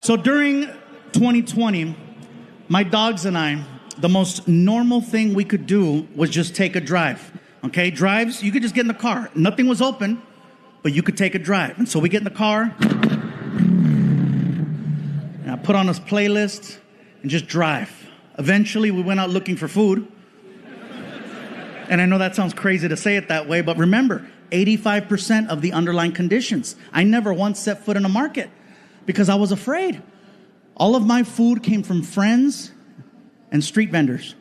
So during 2020, my dogs and I, the most normal thing we could do was just take a drive. Okay, drives, you could just get in the car. Nothing was open, but you could take a drive. And so we get in the car, and I put on this playlist and just drive. Eventually, we went out looking for food. And I know that sounds crazy to say it that way, but remember, 85% of the underlying conditions. I never once set foot in a market because I was afraid. All of my food came from friends and street vendors.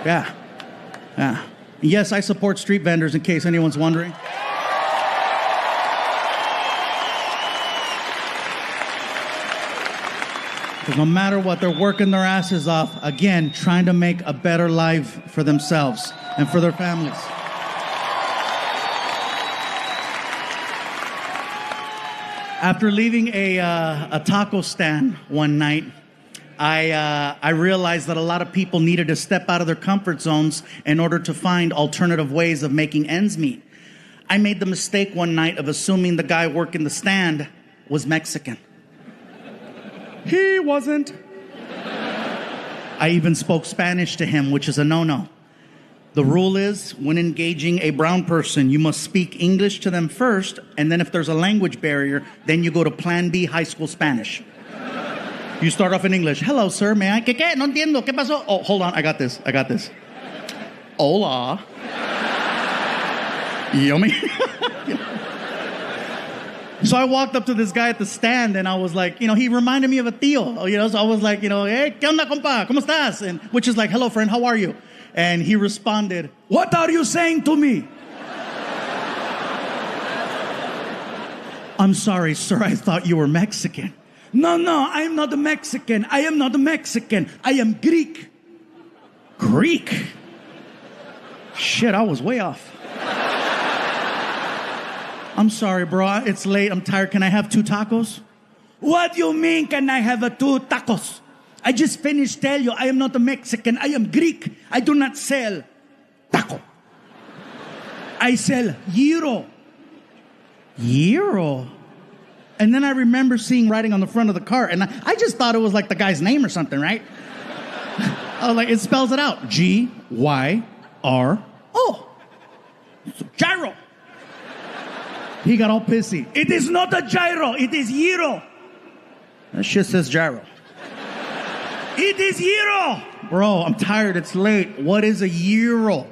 Yeah. Yes, I support street vendors in case anyone's wondering. Because no matter what, they're working their asses off, again, trying to make a better life for themselves and for their families. After leaving a taco stand one night, I realized that a lot of people needed to step out of their comfort zones in order to find alternative ways of making ends meet. I made the mistake one night of assuming the guy working the stand was Mexican. He wasn't. I even spoke Spanish to him, which is a no-no. The rule is, when engaging a brown person, you must speak English to them first, and then if there's a language barrier, then you go to Plan B high school Spanish. You start off in English. Hello, sir, may I? ¿Qué? No entiendo. ¿Qué pasó? Oh, hold on, I got this. Hola. You know me? So I walked up to this guy at the stand, and I was like, he reminded me of a tío, so I was like, hey, ¿qué onda, compa? ¿Cómo estás? And which is like, hello, friend, how are you? And he responded, what are you saying to me? I'm sorry, sir, I thought you were Mexican. No, I am not a Mexican. I am not a Mexican. I am Greek. Greek? Shit, I was way off. I'm sorry, bro. It's late. I'm tired. Can I have 2 tacos? What do you mean, can I have 2 tacos? I just finished telling you I am not a Mexican. I am Greek. I do not sell taco. I sell gyro. Gyro? And then I remember seeing writing on the front of the cart, and I just thought it was like the guy's name or something, right? I was like, it spells it out. G-Y-R-O. Gyro. He got all pissy. It is not a gyro. It is gyro. That shit says gyro. It is gyro. Bro, I'm tired. It's late. What is a gyro?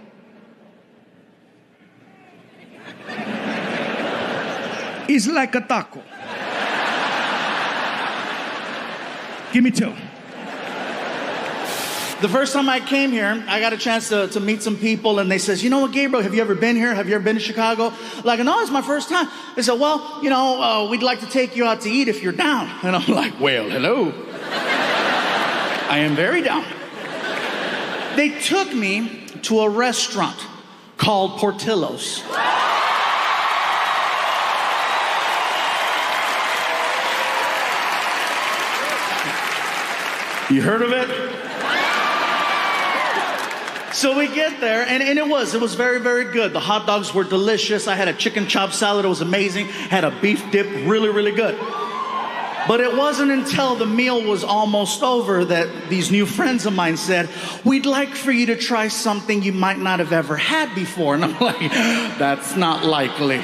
It's like a taco. Give me 2. The first time I came here, I got a chance to meet some people, and they says, you know what, Gabriel, have you ever been here? Have you ever been to Chicago? Like, no, it's my first time. They said, well, we'd like to take you out to eat if you're down. And I'm like, well, hello. I am very down. They took me to a restaurant called Portillo's. You heard of it? So we get there, and it was very, very good. The hot dogs were delicious. I had a chicken chop salad. It was amazing. Had a beef dip, really, really good. But it wasn't until the meal was almost over that these new friends of mine said, we'd like for you to try something you might not have ever had before. And I'm like, that's not likely.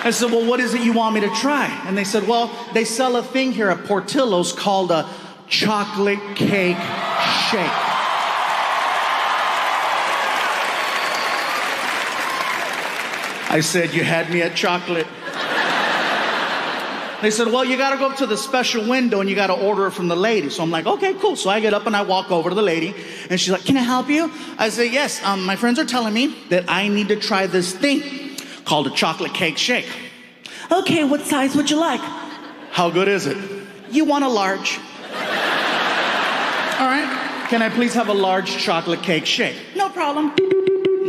I said, well, what is it you want me to try? And they said, well, they sell a thing here at Portillo's called a chocolate cake shake. I said, you had me at chocolate. They said, well, you got to go up to the special window and you got to order it from the lady. So I'm like, okay, cool. So I get up and I walk over to the lady, and she's like, can I help you? I say, yes, my friends are telling me that I need to try this thing called a chocolate cake shake. Okay, what size would you like? How good is it? You want a large. All right, can I please have a large chocolate cake shake? No problem.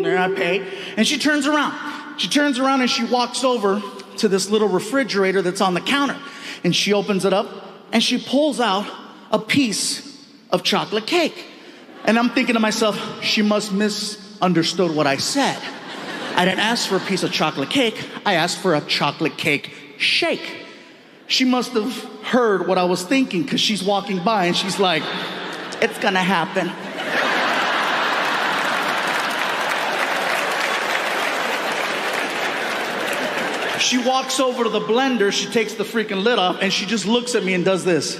There I pay. And she turns around. And she walks over to this little refrigerator that's on the counter. And she opens it up and she pulls out a piece of chocolate cake. And I'm thinking to myself, she must misunderstood what I said. I didn't ask for a piece of chocolate cake. I asked for a chocolate cake shake. She must have heard what I was thinking because she's walking by and she's like, it's gonna happen. She walks over to the blender, she takes the freaking lid off, and she just looks at me and does this.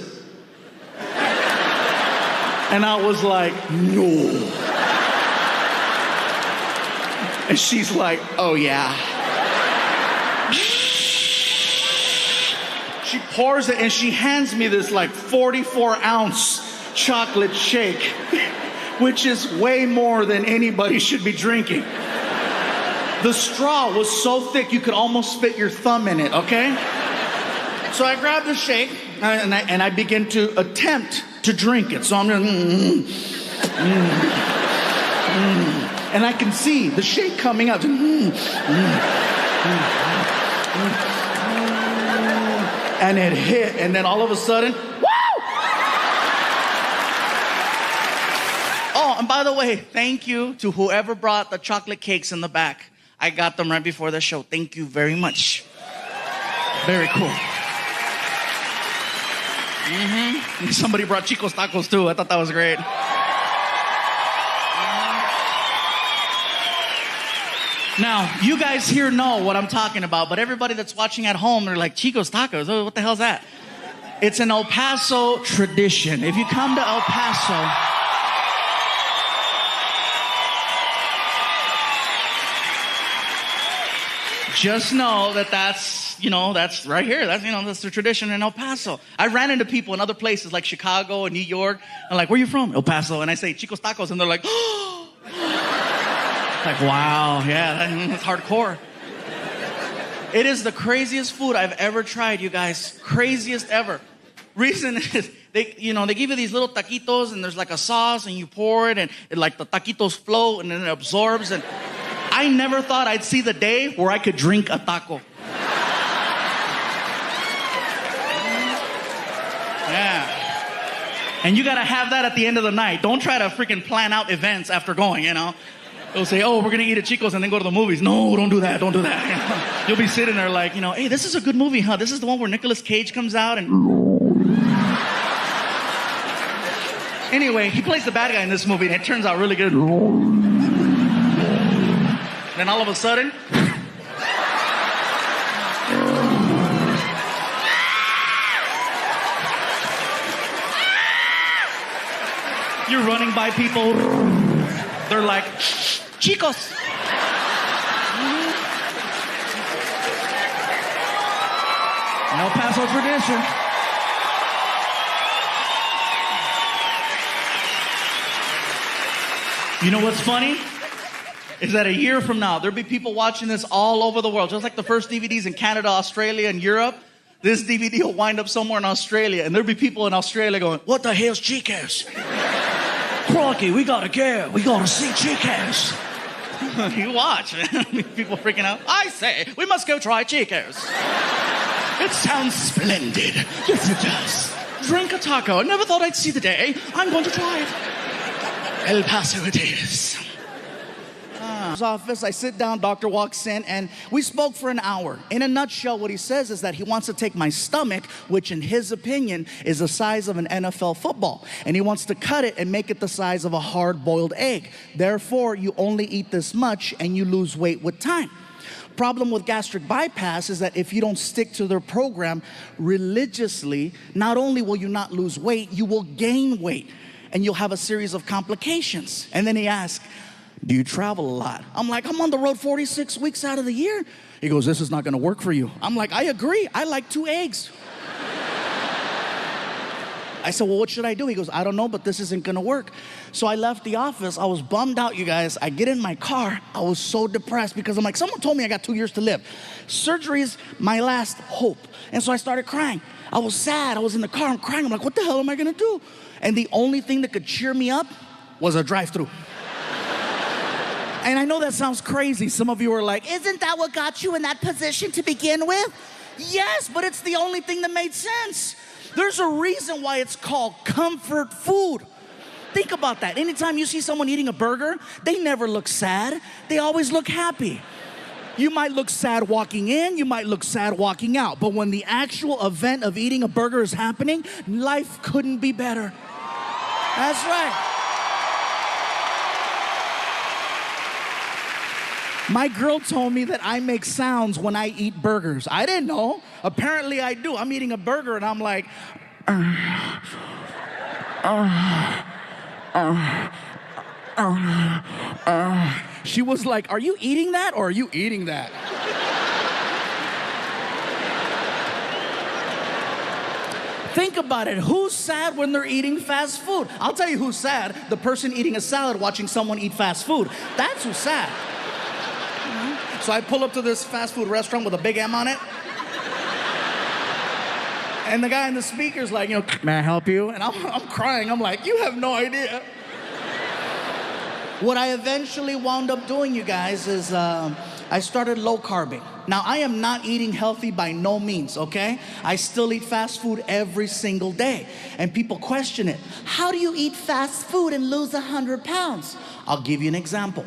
And I was like, no. And she's like, oh yeah. She pours it and she hands me this like 44-ounce chocolate shake, which is way more than anybody should be drinking. The straw was so thick you could almost fit your thumb in it, okay? So I grabbed the shake and I begin to attempt to drink it. So I'm just, and I can see the shake coming out. And it hit, and then all of a sudden, woo! Oh, and by the way, thank you to whoever brought the chocolate cakes in the back. I got them right before the show. Thank you very much. Very cool. Somebody brought Chico's tacos too. I thought that was great. Now, you guys here know what I'm talking about, but everybody that's watching at home, they're like, Chico's tacos, oh, what the hell's that? It's an El Paso tradition. If you come to El Paso, just know that that's right here. That's the tradition in El Paso. I ran into people in other places like Chicago and New York. I'm like, where are you from? El Paso. And I say, Chico's tacos. And they're like, oh. Like, wow, yeah, that's hardcore. It is the craziest food I've ever tried, you guys. Craziest ever. Reason is, they give you these little taquitos and there's like a sauce and you pour it and like the taquitos float and then it absorbs. And I never thought I'd see the day where I could drink a taco. Yeah. And you gotta have that at the end of the night. Don't try to freaking plan out events after going, They'll say, oh, we're going to eat at Chico's and then go to the movies. No, don't do that. Don't do that. You'll be sitting there like, hey, this is a good movie, huh? This is the one where Nicolas Cage comes out and... Anyway, he plays the bad guy in this movie and it turns out really good. Then all of a sudden... You're running by people. They're like... Chicos. El Paso tradition. You know what's funny? Is that a year from now, there'll be people watching this all over the world. Just like the first DVDs in Canada, Australia, and Europe, this DVD will wind up somewhere in Australia. And there'll be people in Australia going, what the hell's Chicos? Crocky, we gotta see Chicos. You watch, man. People freaking out. I say, we must go try Chico's. It sounds splendid. Yes, it does. Drink a taco. I never thought I'd see the day. I'm going to try it. El Paso it is. Office, I sit down, doctor walks in, and we spoke for an hour. In a nutshell, what he says is that he wants to take my stomach, which in his opinion is the size of an NFL football, and he wants to cut it and make it the size of a hard-boiled egg. Therefore, you only eat this much and you lose weight with time. Problem with gastric bypass is that if you don't stick to their program religiously, not only will you not lose weight, you will gain weight, and you'll have a series of complications. And then he asks, do you travel a lot? I'm like, I'm on the road 46 weeks out of the year. He goes, this is not gonna work for you. I'm like, I agree, I like 2 eggs. I said, well, what should I do? He goes, I don't know, but this isn't gonna work. So I left the office. I was bummed out, you guys. I get in my car. I was so depressed because I'm like, someone told me I got 2 years to live. Surgery is my last hope. And so I started crying. I was sad. I was in the car. I'm crying. I'm like, what the hell am I gonna do? And the only thing that could cheer me up was a drive-thru. And I know that sounds crazy. Some of you are like, isn't that what got you in that position to begin with? Yes, but it's the only thing that made sense. There's a reason why it's called comfort food. Think about that. Anytime you see someone eating a burger, they never look sad. They always look happy. You might look sad walking in, you might look sad walking out, but when the actual event of eating a burger is happening, life couldn't be better. That's right. My girl told me that I make sounds when I eat burgers. I didn't know. Apparently I do. I'm eating a burger and I'm like, She was like, are you eating that or are you eating that? Think about it. Who's sad when they're eating fast food? I'll tell you who's sad. The person eating a salad watching someone eat fast food. That's who's sad. So I pull up to this fast food restaurant with a big M on it. And the guy in the speaker's like, may I help you? And I'm crying. I'm like, you have no idea. What I eventually wound up doing, you guys, is I started low carbing. Now, I am not eating healthy by no means, okay? I still eat fast food every single day. And people question it. How do you eat fast food and lose 100 pounds? I'll give you an example.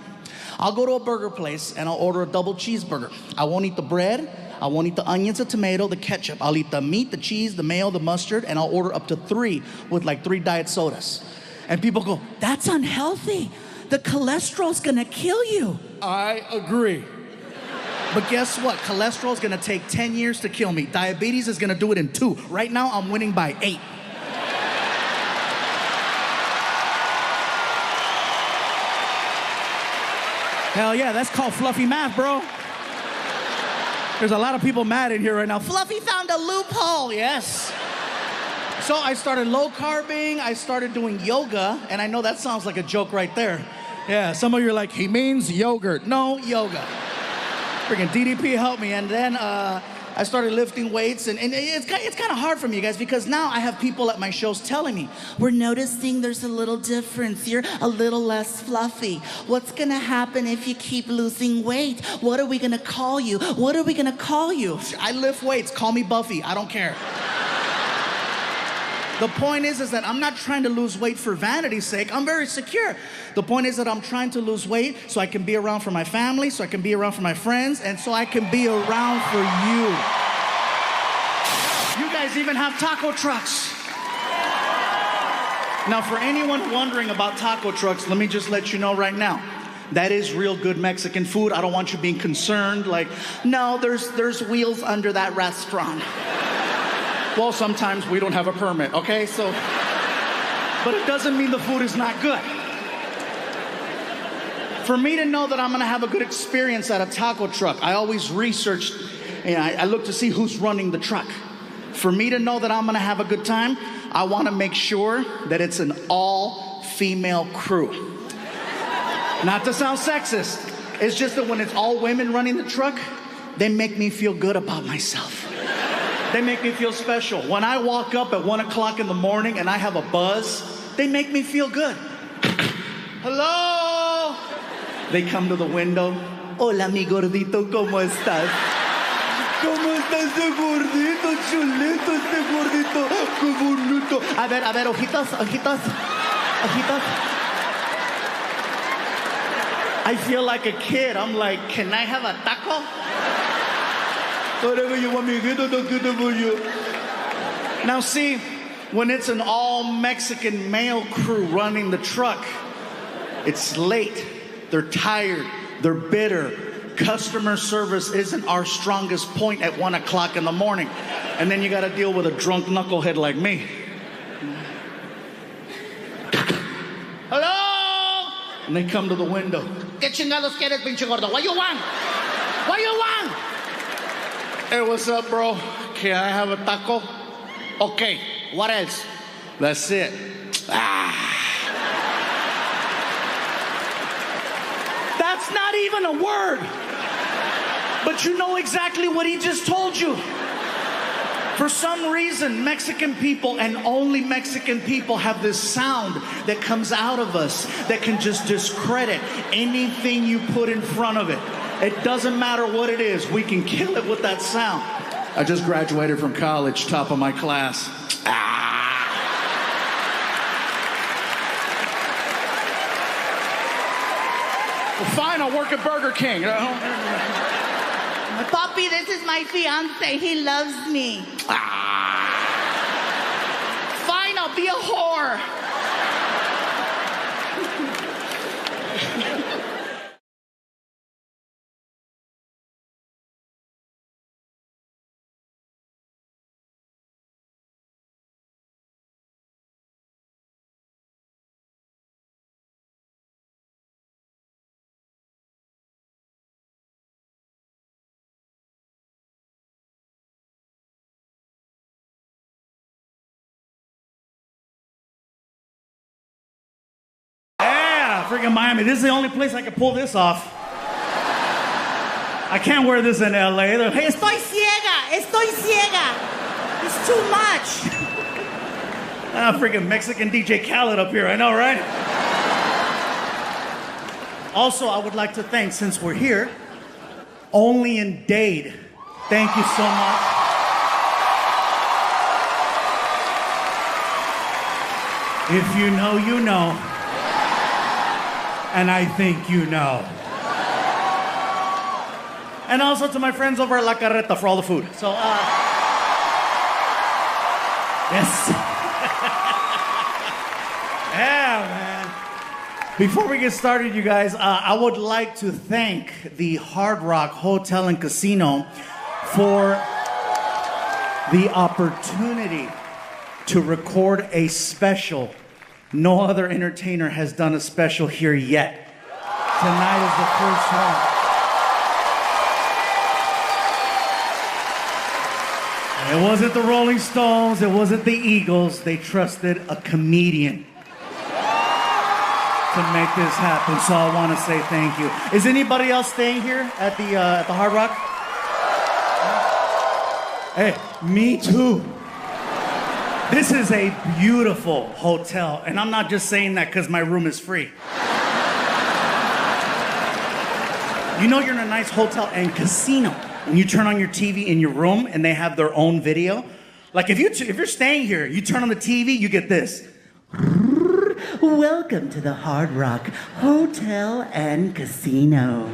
I'll go to a burger place and I'll order a double cheeseburger. I won't eat the bread. I won't eat the onions, the tomato, the ketchup. I'll eat the meat, the cheese, the mayo, the mustard, and I'll order up to 3 with like 3 diet sodas. And people go, that's unhealthy. The cholesterol's gonna kill you. I agree. But guess what? Cholesterol's gonna take 10 years to kill me. Diabetes is gonna do it in 2. Right now, I'm winning by 8. Hell yeah, that's called fluffy math, bro. There's a lot of people mad in here right now. Fluffy found a loophole, yes. So I started low carbing, I started doing yoga, and I know that sounds like a joke right there. Yeah, some of you are like, he means yogurt. No, yoga. Freaking DDP helped me, and then I started lifting weights, and it's kind of hard for me, guys, because now I have people at my shows telling me, we're noticing there's a little difference. You're a little less fluffy. What's gonna happen if you keep losing weight? What are we gonna call you? What are we gonna call you? I lift weights. Call me Buffy. I don't care. The point is that I'm not trying to lose weight for vanity's sake. I'm very secure. The point is that I'm trying to lose weight so I can be around for my family, so I can be around for my friends, and so I can be around for you. You guys even have taco trucks. Now, for anyone wondering about taco trucks, let me just let you know right now. That is real good Mexican food. I don't want you being concerned, like, no, there's wheels under that restaurant. Well, sometimes we don't have a permit, okay? So, but it doesn't mean the food is not good. For me to know that I'm gonna have a good experience at a taco truck, I always research, I look to see who's running the truck. For me to know that I'm gonna have a good time, I wanna make sure that it's an all-female crew. Not to sound sexist, it's just that when it's all women running the truck, they make me feel good about myself. They make me feel special. When I walk up at 1 o'clock in the morning and I have a buzz, they make me feel good. Hello? They come to the window. Hola, mi gordito, ¿cómo estás? ¿Cómo está ese gordito, chulito, este gordito? ¡Qué bonito! A ver, ojitos. I feel like a kid. I'm like, can I have a taco? Whatever you want me to get for you. Now see, when it's an all-Mexican male crew running the truck, it's late, they're tired, they're bitter. Customer service isn't our strongest point at 1 o'clock in the morning. And then you gotta deal with a drunk knucklehead like me. Hello? And they come to the window. ¿Qué chingados quieres, pinche gordo? What you want? What you want? Hey, what's up, bro? Can I have a taco? Okay, what else? That's it. That's not even a word. But you know exactly what he just told you. For some reason, Mexican people and only Mexican people have this sound that comes out of us that can just discredit anything you put in front of it. It doesn't matter what it is. We can kill it with that sound. I just graduated from college, top of my class. Well, fine, I'll work at Burger King. Papi, this is my fiance. He loves me. Fine, I'll be a whore. Freaking Miami. This is the only place I can pull this off. I can't wear this in LA. They're, hey, Estoy ciega. It's too much. Freaking Mexican DJ Khaled up here. I know, right? Also, I would like to thank, since we're here, Only in Dade. Thank you so much. If you know, you know. And I think you know. And also to my friends over at La Carreta for all the food. So, yes. Yeah, man. Before we get started, you guys, I would like to thank the Hard Rock Hotel and Casino for the opportunity to record a special. No other entertainer has done a special here yet. Tonight is the first one. It wasn't the Rolling Stones, it wasn't the Eagles. They trusted a comedian to make this happen. So I want to say thank you. Is anybody else staying here at the Hard Rock? Hey, me too. This is a beautiful hotel, and I'm not just saying that because my room is free. You know you're in a nice hotel and casino, and you turn on your TV in your room, and they have their own video. Like if you're staying here, you turn on the TV, you get this. Welcome to the Hard Rock Hotel and Casino.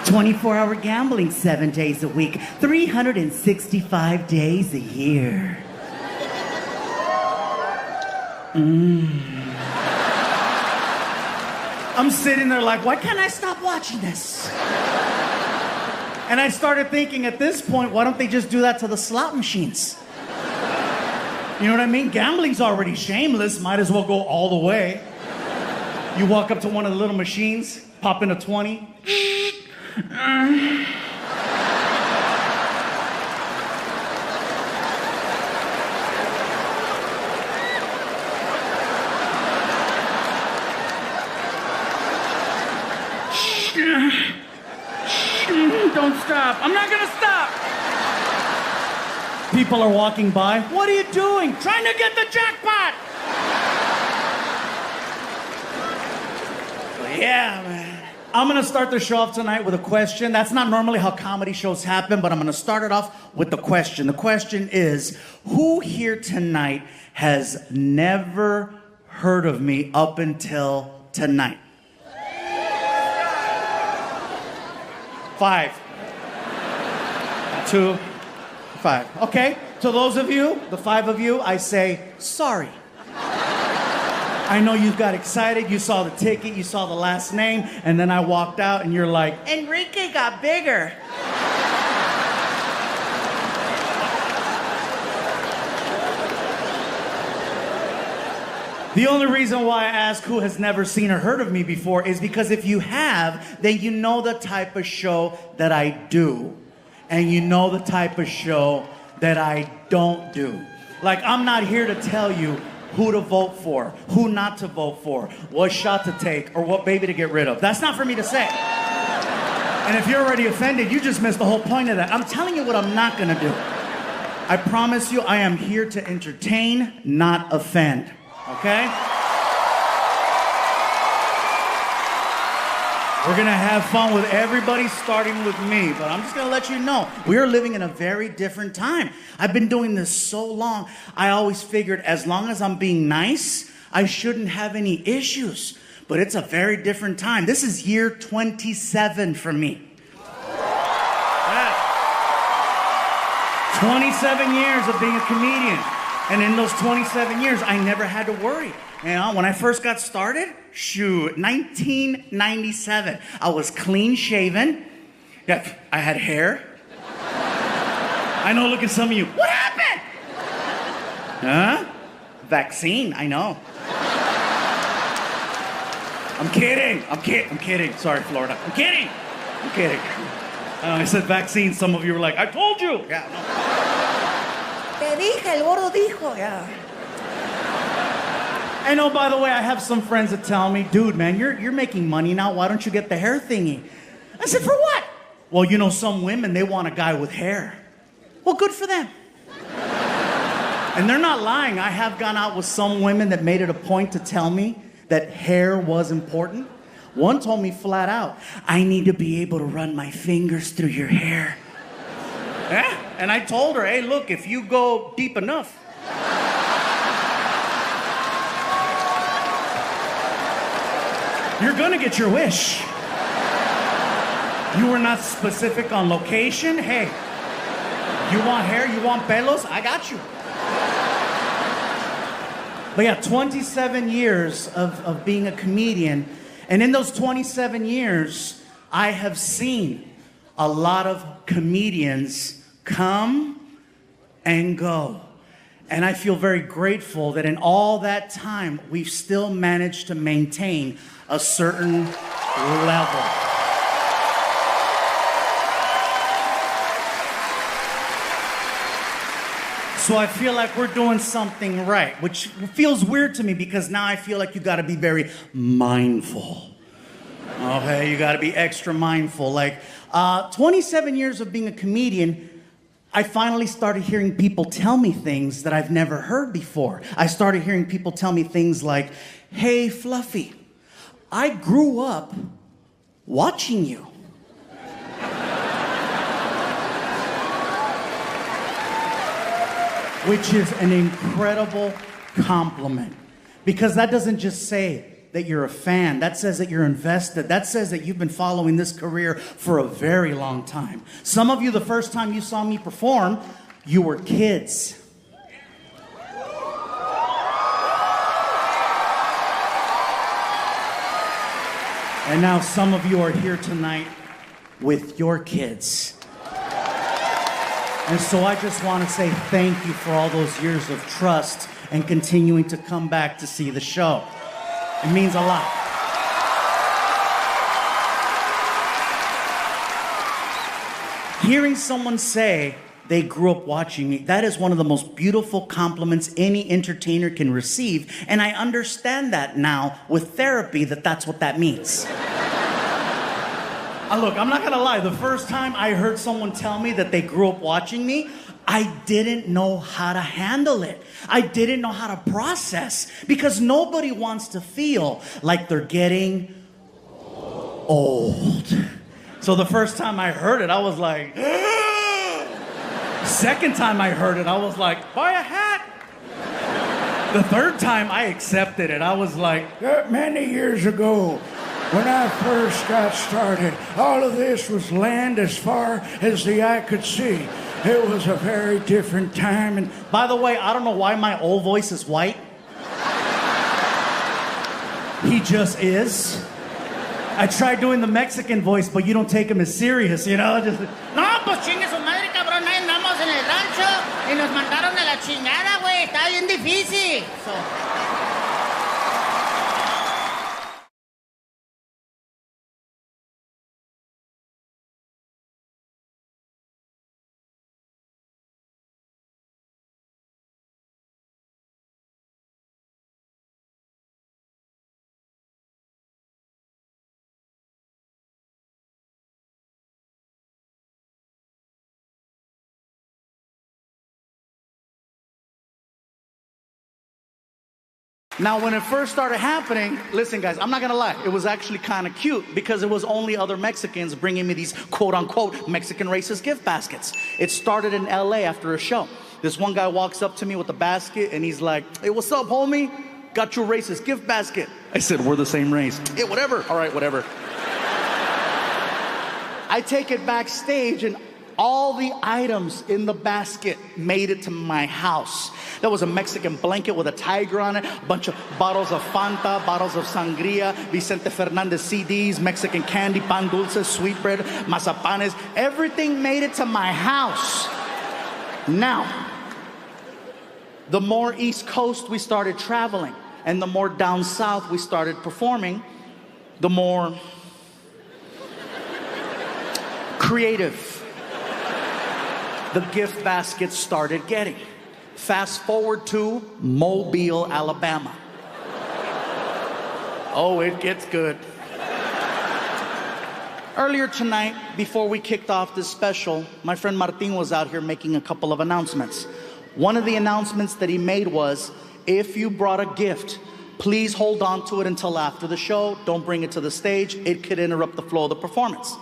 24-hour gambling 7 days a week, 365 days a year. I'm sitting there like, why can't I stop watching this? And I started thinking at this point, why don't they just do that to the slot machines? You know what I mean? Gambling's already shameless, might as well go all the way. You walk up to one of the little machines, pop in a 20. Don't stop. I'm not gonna stop. People are walking by. What are you doing? Trying to get the jackpot. Yeah, man. I'm gonna start the show off tonight with a question. That's not normally how comedy shows happen, but I'm gonna start it off with the question. The question is, who here tonight has never heard of me up until tonight? 5. 2, 5. Okay, to those of you, the 5 of you, I say, sorry. I know you got excited, you saw the ticket, you saw the last name, and then I walked out and you're like, Enrique got bigger. The only reason why I ask who has never seen or heard of me before is because if you have, then you know the type of show that I do. And you know the type of show that I don't do. Like, I'm not here to tell you who to vote for, who not to vote for, what shot to take, or what baby to get rid of. That's not for me to say. And if you're already offended, you just missed the whole point of that. I'm telling you what I'm not gonna do. I promise you, I am here to entertain, not offend. Okay? We're gonna have fun with everybody, starting with me, but I'm just gonna let you know, we are living in a very different time. I've been doing this so long, I always figured as long as I'm being nice, I shouldn't have any issues. but it's a very different time. This is year 27 for me. Yeah. 27 years of being a comedian. And in those 27 years, I never had to worry. You know, when I first got started, 1997, I was clean shaven. Yeah, I had hair. I know, look at some of you. What happened? Huh? Vaccine, I know. I'm kidding. Sorry, Florida. I'm kidding. I said vaccine. Some of you were like, I told you. Yeah, no. Te dije, el gordo dijo, yeah. And oh, by the way, I have some friends that tell me, dude, man, you're making money now. Why don't you get the hair thingy? I said, for what? Well, you know, some women, they want a guy with hair. Well, good for them. And they're not lying. I have gone out with some women that made it a point to tell me that hair was important. One told me flat out, I need to be able to run my fingers through your hair. Yeah? And I told her, hey, look, if you go deep enough, you're gonna get your wish. You were not specific on location. Hey, you want hair, you want pelos? I got you. But yeah, 27 years of being a comedian. And in those 27 years, I have seen a lot of comedians come and go. And I feel very grateful that in all that time, we've still managed to maintain a certain level. So I feel like we're doing something right, which feels weird to me because now I feel like you gotta be very mindful. Okay, you gotta be extra mindful. Like, 27 years of being a comedian, I finally started hearing people tell me things that I've never heard before. I started hearing people tell me things like, hey, Fluffy, I grew up watching you. Which is an incredible compliment. Because that doesn't just say that you're a fan. That says that you're invested. That says that you've been following this career for a very long time. Some of you, the first time you saw me perform, you were kids. And now some of you are here tonight with your kids. And so I just want to say thank you for all those years of trust and continuing to come back to see the show. It means a lot. Hearing someone say they grew up watching me, that is one of the most beautiful compliments any entertainer can receive. And I understand that now with therapy, that's what that means. Look, I'm not gonna lie, the first time I heard someone tell me that they grew up watching me, I didn't know how to handle it. I didn't know how to process because nobody wants to feel like they're getting old. So the first time I heard it, I was like, second time I heard it, I was like, buy a hat. The third time I accepted it, I was like, many years ago, when I first got started, all of this was land as far as the eye could see. It was a very different time. And by the way, I don't know why my old voice is white. He just is. I tried doing the Mexican voice, but you don't take him as serious, you know? Just... No, pues chingue su madre, cabrón. Ahí andamos en el rancho y nos mandaron a la chingada, güey. Está bien difícil. Now, when it first started happening, listen, guys, I'm not gonna lie, it was actually kind of cute because it was only other Mexicans bringing me these quote-unquote Mexican racist gift baskets. It started in LA after a show. This one guy walks up to me with a basket and he's like, hey, what's up, homie? Got your racist gift basket. I said, we're the same race. Yeah, whatever. All right, whatever. I take it backstage, and all the items in the basket made it to my house. There was a Mexican blanket with a tiger on it, a bunch of bottles of Fanta, bottles of sangria, Vicente Fernandez CDs, Mexican candy, pan dulces, sweetbread, mazapanes. Everything made it to my house. Now, the more East Coast we started traveling, and the more down south we started performing, the more creative the gift baskets started getting. Fast forward to Mobile, Alabama. Oh, it gets good. Earlier tonight, before we kicked off this special, my friend Martin was out here making a couple of announcements. One of the announcements that he made was, if you brought a gift, please hold on to it until after the show. Don't bring it to the stage. It could interrupt the flow of the performance.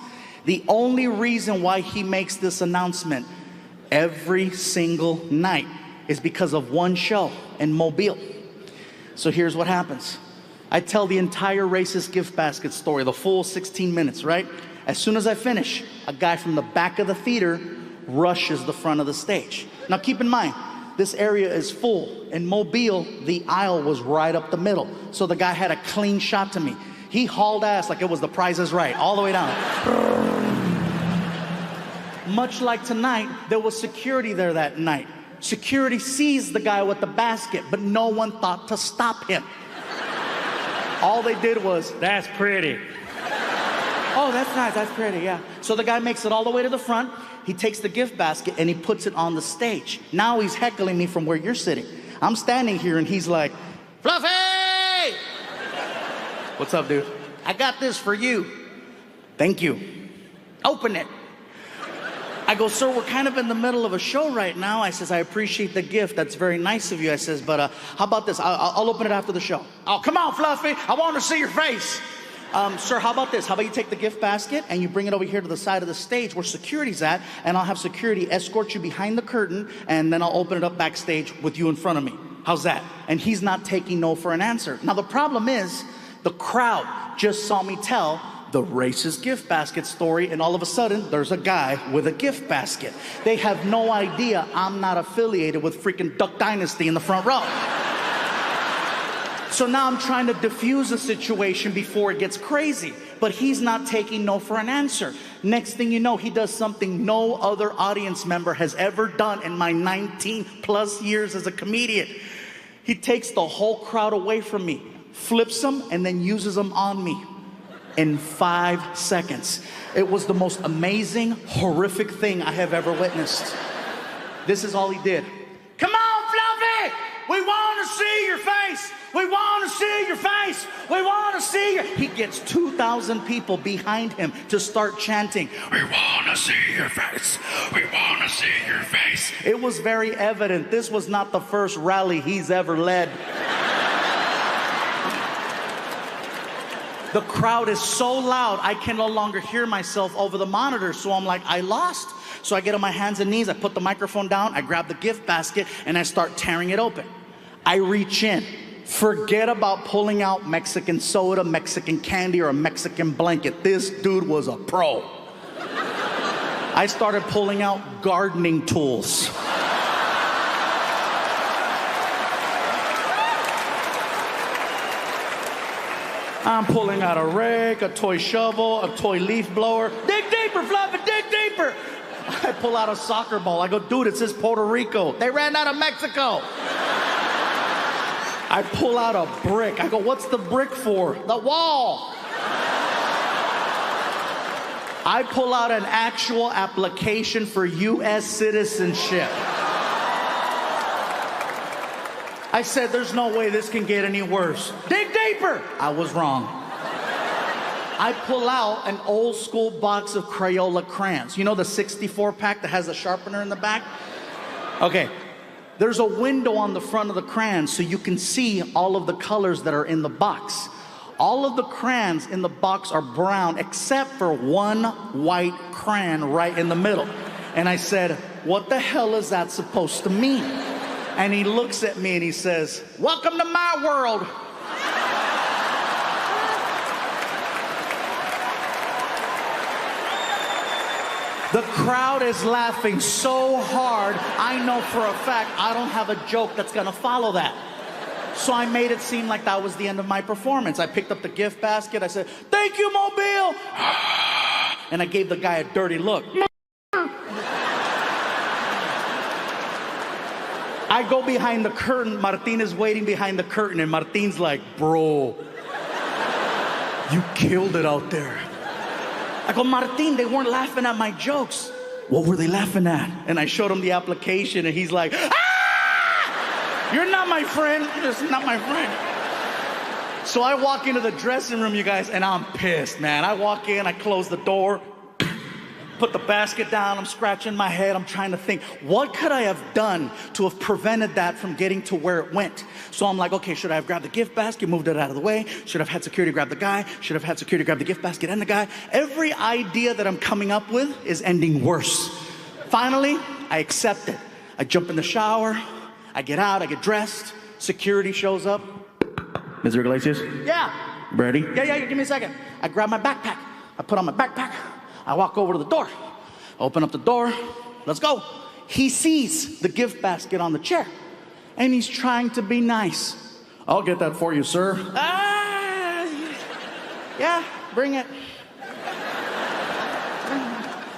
The only reason why he makes this announcement every single night is because of one show in Mobile. So here's what happens. I tell the entire racist gift basket story, the full 16 minutes, right? As soon as I finish, a guy from the back of the theater rushes the front of the stage. Now keep in mind, this area is full. In Mobile, the aisle was right up the middle. So the guy had a clean shot to me. He hauled ass like it was The Price is Right, all the way down. Much like tonight, there was security there that night. Security sees the guy with the basket, but no one thought to stop him. All they did was, That's pretty. oh, that's nice, that's pretty, yeah. So the guy makes it all the way to the front. He takes the gift basket and he puts it on the stage. Now he's heckling me from where you're sitting. I'm standing here and he's like, Fluffy! What's up, dude? I got this for you. Thank you. Open it. I go, sir, we're kind of in the middle of a show right now. I says, I appreciate the gift. That's very nice of you. I says, but how about this? I'll open it after the show. Oh, come on, Fluffy. I want to see your face. Sir, how about this? How about you take the gift basket and you bring it over here to the side of the stage where security's at, and I'll have security escort you behind the curtain, and then I'll open it up backstage with you in front of me. How's that? And he's not taking no for an answer. Now, the problem is the crowd just saw me tell the racist gift basket story, and all of a sudden, there's a guy with a gift basket. They have no idea I'm not affiliated with freaking Duck Dynasty in the front row. So now I'm trying to diffuse the situation before it gets crazy, but he's not taking no for an answer. Next thing you know, he does something no other audience member has ever done in my 19 plus years as a comedian. He takes the whole crowd away from me, flips them, and then uses them on me. In 5 seconds. It was the most amazing, horrific thing I have ever witnessed. This is all he did. Come on, Fluffy! We want to see your face! We want to see your face! We want to see your... He gets 2,000 people behind him to start chanting, we want to see your face! We want to see your face! It was very evident this was not the first rally he's ever led. The crowd is so loud, I can no longer hear myself over the monitor. So I'm like, I lost. So I get on my hands and knees, I put the microphone down, I grab the gift basket, and I start tearing it open. I reach in. Forget about pulling out Mexican soda, Mexican candy, or a Mexican blanket. This dude was a pro. I started pulling out gardening tools. I'm pulling out a rake, a toy shovel, a toy leaf blower. Dig deeper, Fluffy, dig deeper. I pull out a soccer ball. I go, dude, it says Puerto Rico. They ran out of Mexico. I pull out a brick. I go, what's the brick for? The wall. I pull out an actual application for U.S. citizenship. I said, there's no way this can get any worse. Dig deeper. I was wrong. I pull out an old school box of Crayola crayons. You know the 64 pack that has a sharpener in the back? Okay. There's a window on the front of the crayons so you can see all of the colors that are in the box. All of the crayons in the box are brown except for one white crayon right in the middle. And I said, what the hell is that supposed to mean? And he looks at me and he says, welcome to my world. The crowd is laughing so hard, I know for a fact I don't have a joke that's gonna follow that. So I made it seem like that was the end of my performance. I picked up the gift basket, I said, "Thank you, Mobile!" And I gave the guy a dirty look. I go behind the curtain, Martin is waiting behind the curtain, and Martin's like, "Bro, you killed it out there." I go, "Martin, they weren't laughing at my jokes." "What were they laughing at?" And I showed him the application, and he's like, "Ah! You're not my friend. You're just not my friend." So I walk into the dressing room, you guys, and I'm pissed, man. I walk in, I close the door, put the basket down, I'm scratching my head, I'm trying to think, what could I have done to have prevented that from getting to where it went? So I'm like, okay, should I have grabbed the gift basket, moved it out of the way? Should I have had security grab the guy? Should I have had security grab the gift basket and the guy? Every idea that I'm coming up with is ending worse. Finally, I accept it. I jump in the shower, I get out, I get dressed, security shows up. "Mr. Iglesias?" "Yeah." "Ready?" Yeah, give me a second. I grab my backpack, I put on my backpack, I walk over to the door, open up the door, let's go. He sees the gift basket on the chair, and he's trying to be nice. "I'll get that for you, sir." Yeah, bring it.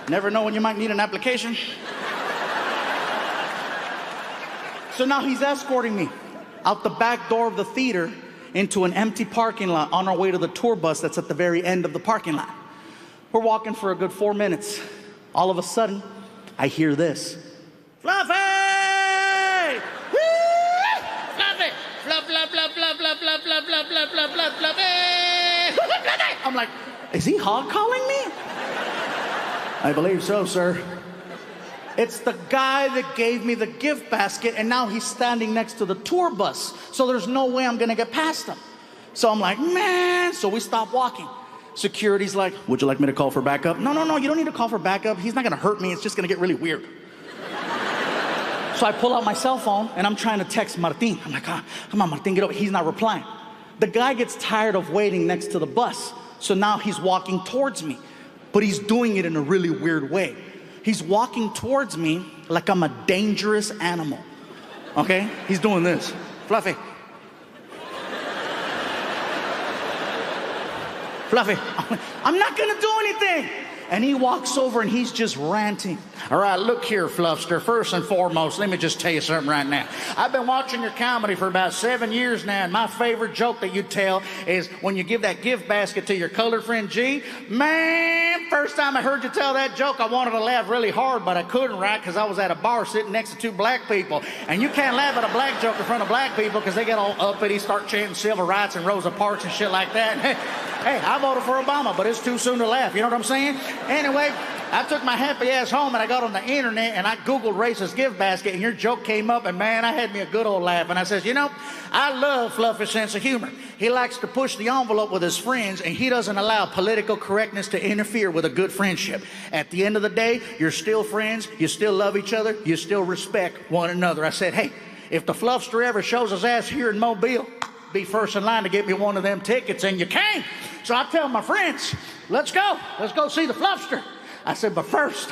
Never know when you might need an application. So now he's escorting me out the back door of the theater into an empty parking lot on our way to the tour bus that's at the very end of the parking lot. We're walking for a good 4 minutes. All of a sudden, I hear this. "Fluffy! Woo! Fluffy! Fluff, fluff, fluff, fluff, fluff, fluff, fluff, fluff, fluff, fluff, fluff, fluffy! Fluffy!" I'm like, is he hog calling me? "I believe so, sir." It's the guy that gave me the gift basket, and now he's standing next to the tour bus. So there's no way I'm gonna get past him. So I'm like, man. So we stop walking. Security's like, "Would you like me to call for backup?" No, you don't need to call for backup. He's not gonna hurt me. It's just gonna get really weird. So I pull out my cell phone, and I'm trying to text Martin. I'm like, come on, Martin, get over. He's not replying. The guy gets tired of waiting next to the bus. So now he's walking towards me, but he's doing it in a really weird way. He's walking towards me like I'm a dangerous animal, okay? He's doing this. "Fluffy. Fluffy, I'm not gonna do anything." And he walks over and he's just ranting. "All right, look here, Fluffster. First and foremost, let me just tell you something right now. I've been watching your comedy for about 7 years now, and my favorite joke that you tell is when you give that gift basket to your colored friend G. Man, first time I heard you tell that joke, I wanted to laugh really hard, but I couldn't, right? Because I was at a bar sitting next to 2 black people. And you can't laugh at a black joke in front of black people because they get all uppity, start chanting civil rights and Rosa Parks and shit like that. Hey, I voted for Obama, but it's too soon to laugh. You know what I'm saying? Anyway, I took my happy ass home and I got on the internet and I Googled racist gift basket and your joke came up and man, I had me a good old laugh. And I says, you know, I love Fluffy's sense of humor. He likes to push the envelope with his friends and he doesn't allow political correctness to interfere with a good friendship. At the end of the day, you're still friends, you still love each other, you still respect one another. I said, hey, if the Fluffster ever shows his ass here in Mobile, be first in line to get me one of them tickets, and you came. So I tell my friends, let's go see the Fluffster. I said, but first,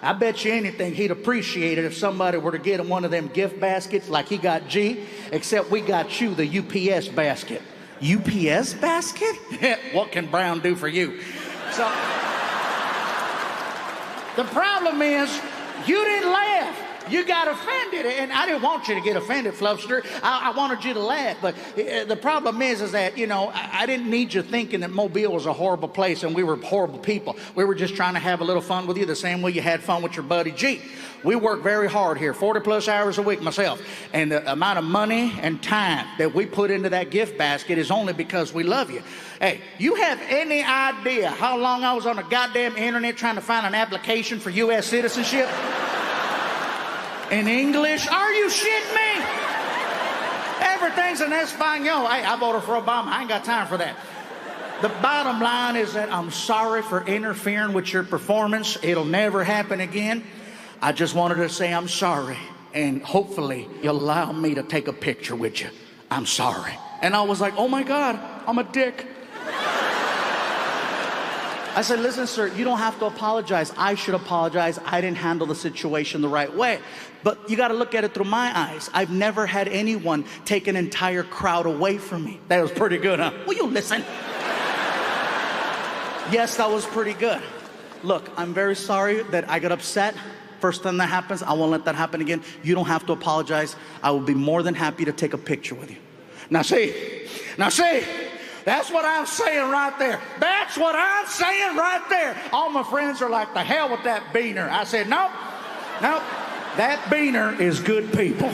I bet you anything he'd appreciate it if somebody were to get him one of them gift baskets like he got G, except we got you the UPS basket. UPS basket? What can Brown do for you? So, the problem is, you didn't laugh. You got offended, and I didn't want you to get offended, Fluffster. I wanted you to laugh, but the problem is that, you know, I didn't need you thinking that Mobile was a horrible place and we were horrible people. We were just trying to have a little fun with you the same way you had fun with your buddy G. We work very hard here, 40-plus hours a week myself, and the amount of money and time that we put into that gift basket is only because we love you. Hey, you have any idea how long I was on the goddamn internet trying to find an application for U.S. citizenship? In English? Are you shitting me? Everything's in Espanol. Hey, I voted for Obama. I ain't got time for that. The bottom line is that I'm sorry for interfering with your performance. It'll never happen again. I just wanted to say I'm sorry, and hopefully you'll allow me to take a picture with you. I'm sorry. And I was like, oh my God, I'm a dick. I said, listen, sir, you don't have to apologize. I should apologize. I didn't handle the situation the right way. But you got to look at it through my eyes. I've never had anyone take an entire crowd away from me. That was pretty good, huh? Will you listen? Yes, that was pretty good. Look, I'm very sorry that I got upset. First time that happens, I won't let that happen again. You don't have to apologize. I will be more than happy to take a picture with you. Now see, that's what I'm saying right there. That's what I'm saying right there. All my friends are like, the hell with that beaner. I said, nope, that beaner is good people.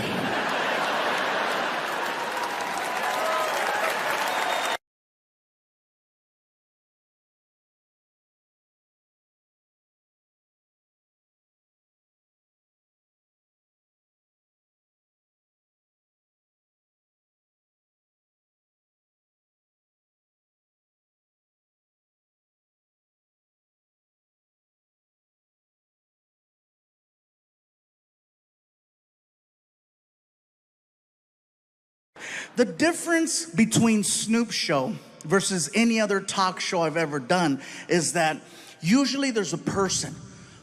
The difference between Snoop's show versus any other talk show I've ever done is that usually there's a person,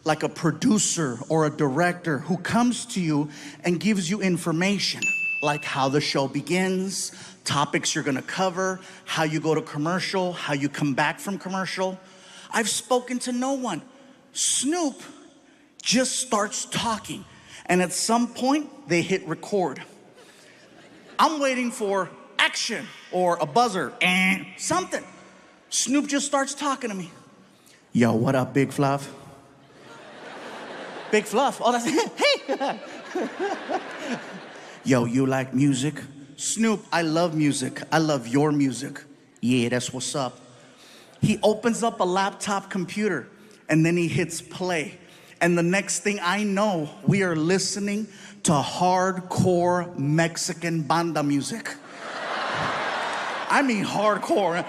like a producer or a director, who comes to you and gives you information, like how the show begins, topics you're gonna cover, how you go to commercial, how you come back from commercial. I've spoken to no one. Snoop just starts talking, and at some point, they hit record. I'm waiting for action or a buzzer and something. Snoop just starts talking to me. Yo, what up, Big Fluff? Big Fluff? Oh, that's hey. Yo, you like music? Snoop, I love music. I love your music. Yeah, that's what's up. He opens up a laptop computer and then he hits play. And the next thing I know, we are listening to hardcore Mexican banda music. I mean hardcore.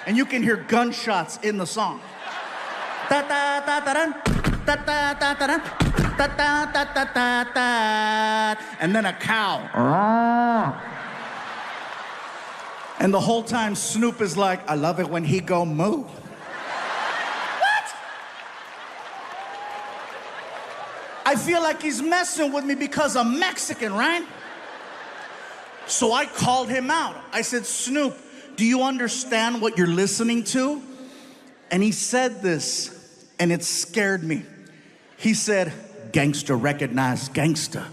And you can hear gunshots in the song. And then a cow. And the whole time Snoop is like, I love it when he go moo. I feel like he's messing with me because I'm Mexican, right? So I called him out. I said, Snoop, do you understand what you're listening to? And he said this, and it scared me. He said, gangster recognize gangster.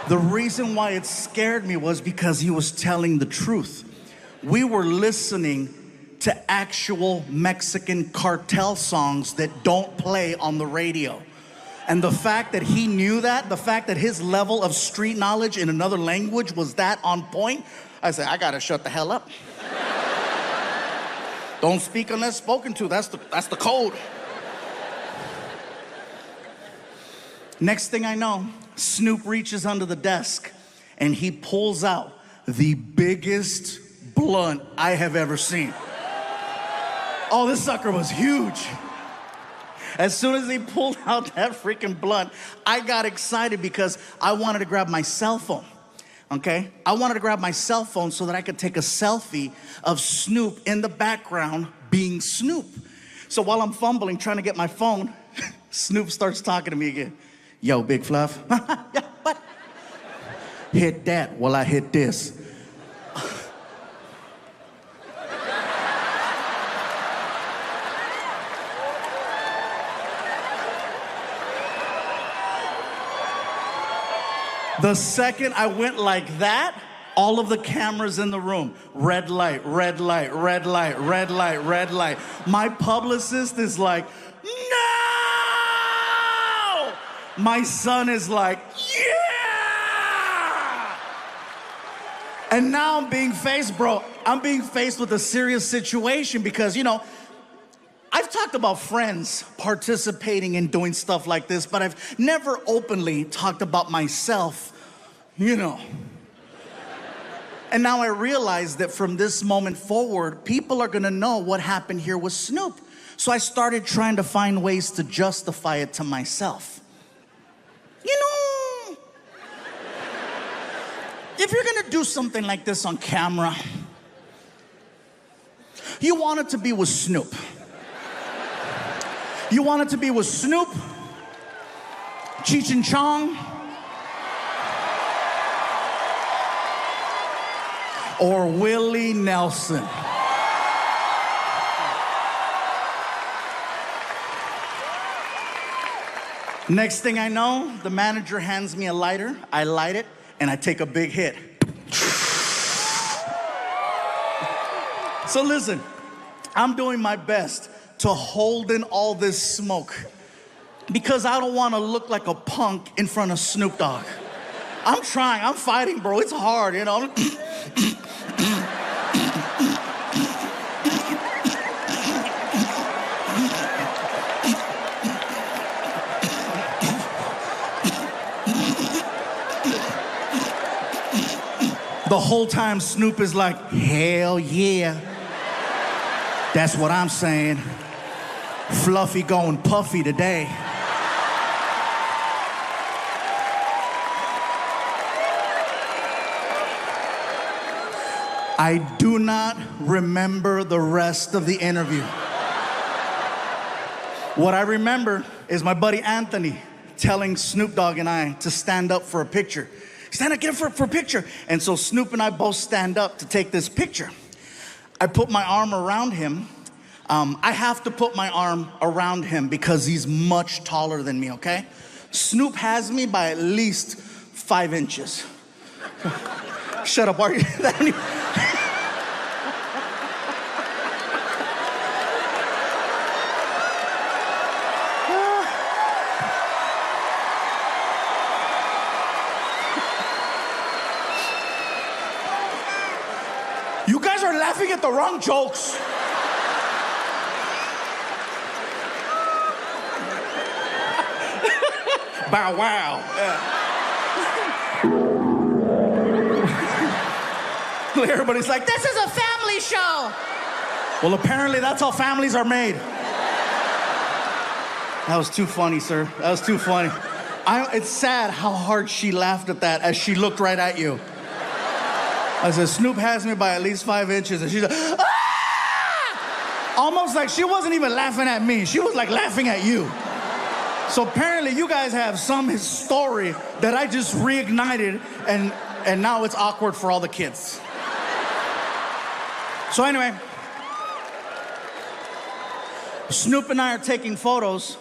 The reason why it scared me was because he was telling the truth. We were listening to actual Mexican cartel songs that don't play on the radio. And the fact that he knew that, the fact that his level of street knowledge in another language was that on point, I said, I gotta shut the hell up. Don't speak unless spoken to, that's the code. Next thing I know, Snoop reaches under the desk and he pulls out the biggest blunt I have ever seen. Oh, this sucker was huge. As soon as he pulled out that freaking blunt, I got excited because I wanted to grab my cell phone, okay? I wanted to grab my cell phone so that I could take a selfie of Snoop in the background being Snoop. So while I'm fumbling, trying to get my phone, Snoop starts talking to me again. Yo, Big Fluff. Yeah, what? Hit that while I hit this. The second I went like that, all of the cameras in the room, red light, red light, red light, red light, red light. My publicist is like, no! My son is like, yeah! And now I'm being faced, bro. I'm being faced with a serious situation because, you know, I've talked about friends participating in doing stuff like this, but I've never openly talked about myself, you know. And now I realize that from this moment forward, people are gonna know what happened here with Snoop. So I started trying to find ways to justify it to myself. You know, if you're gonna do something like this on camera, you want it to be with Snoop. You want it to be with Snoop, Cheech and Chong, or Willie Nelson. Next thing I know, the manager hands me a lighter, I light it, and I take a big hit. So listen, I'm doing my best to hold in all this smoke because I don't want to look like a punk in front of Snoop Dogg. I'm trying, I'm fighting, bro. It's hard, you know. The whole time Snoop is like, hell yeah. That's what I'm saying. Fluffy going puffy today. I do not remember the rest of the interview. What I remember is my buddy Anthony telling Snoop Dogg and I to stand up for a picture. Stand up, get up for a picture. And so Snoop and I both stand up to take this picture. I put my arm around him. I have to put my arm around him because he's much taller than me, okay? Snoop has me by at least 5 inches. Shut up, are you? You guys are laughing at the wrong jokes. Bow wow. Yeah. Everybody's like, this is a family show. Well, apparently that's how families are made. That was too funny, sir. That was too funny. It's sad how hard she laughed at that as she looked right at you. I said, Snoop has me by at least 5 inches. And she's like, ah! Almost like she wasn't even laughing at me. She was like laughing at you. So apparently you guys have some story that I just reignited and now it's awkward for all the kids. So anyway, Snoop and I are taking photos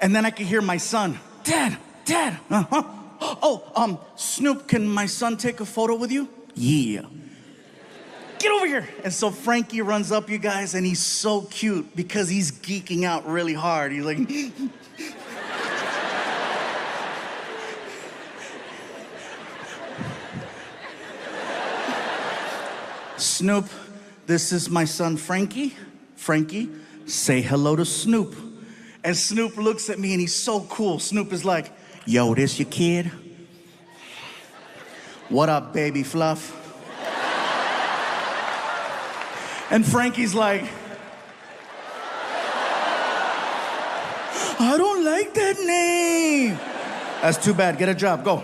and then I can hear my son, Dad, Snoop, can my son take a photo with you? Yeah. Get over here. And so Frankie runs up, you guys, and he's so cute because he's geeking out really hard. He's like, Snoop, this is my son Frankie. Frankie, say hello to Snoop. And Snoop looks at me and he's so cool. Snoop is like, yo, this your kid? What up, baby Fluff? And Frankie's like, I don't like that name. That's too bad. Get a job. Go.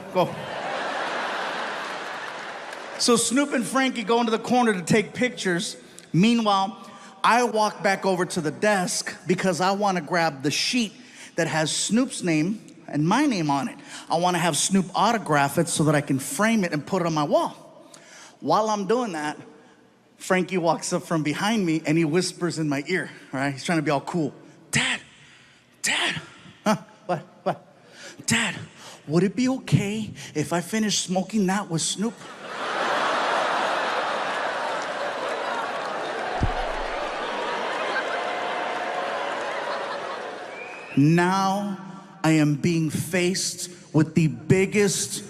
So Snoop and Frankie go into the corner to take pictures. Meanwhile, I walk back over to the desk because I want to grab the sheet that has Snoop's name and my name on it. I want to have Snoop autograph it so that I can frame it and put it on my wall. While I'm doing that, Frankie walks up from behind me and he whispers in my ear, right? He's trying to be all cool. Dad. Huh? What? Dad, would it be okay if I finish smoking that with Snoop? Now I am being faced with the biggest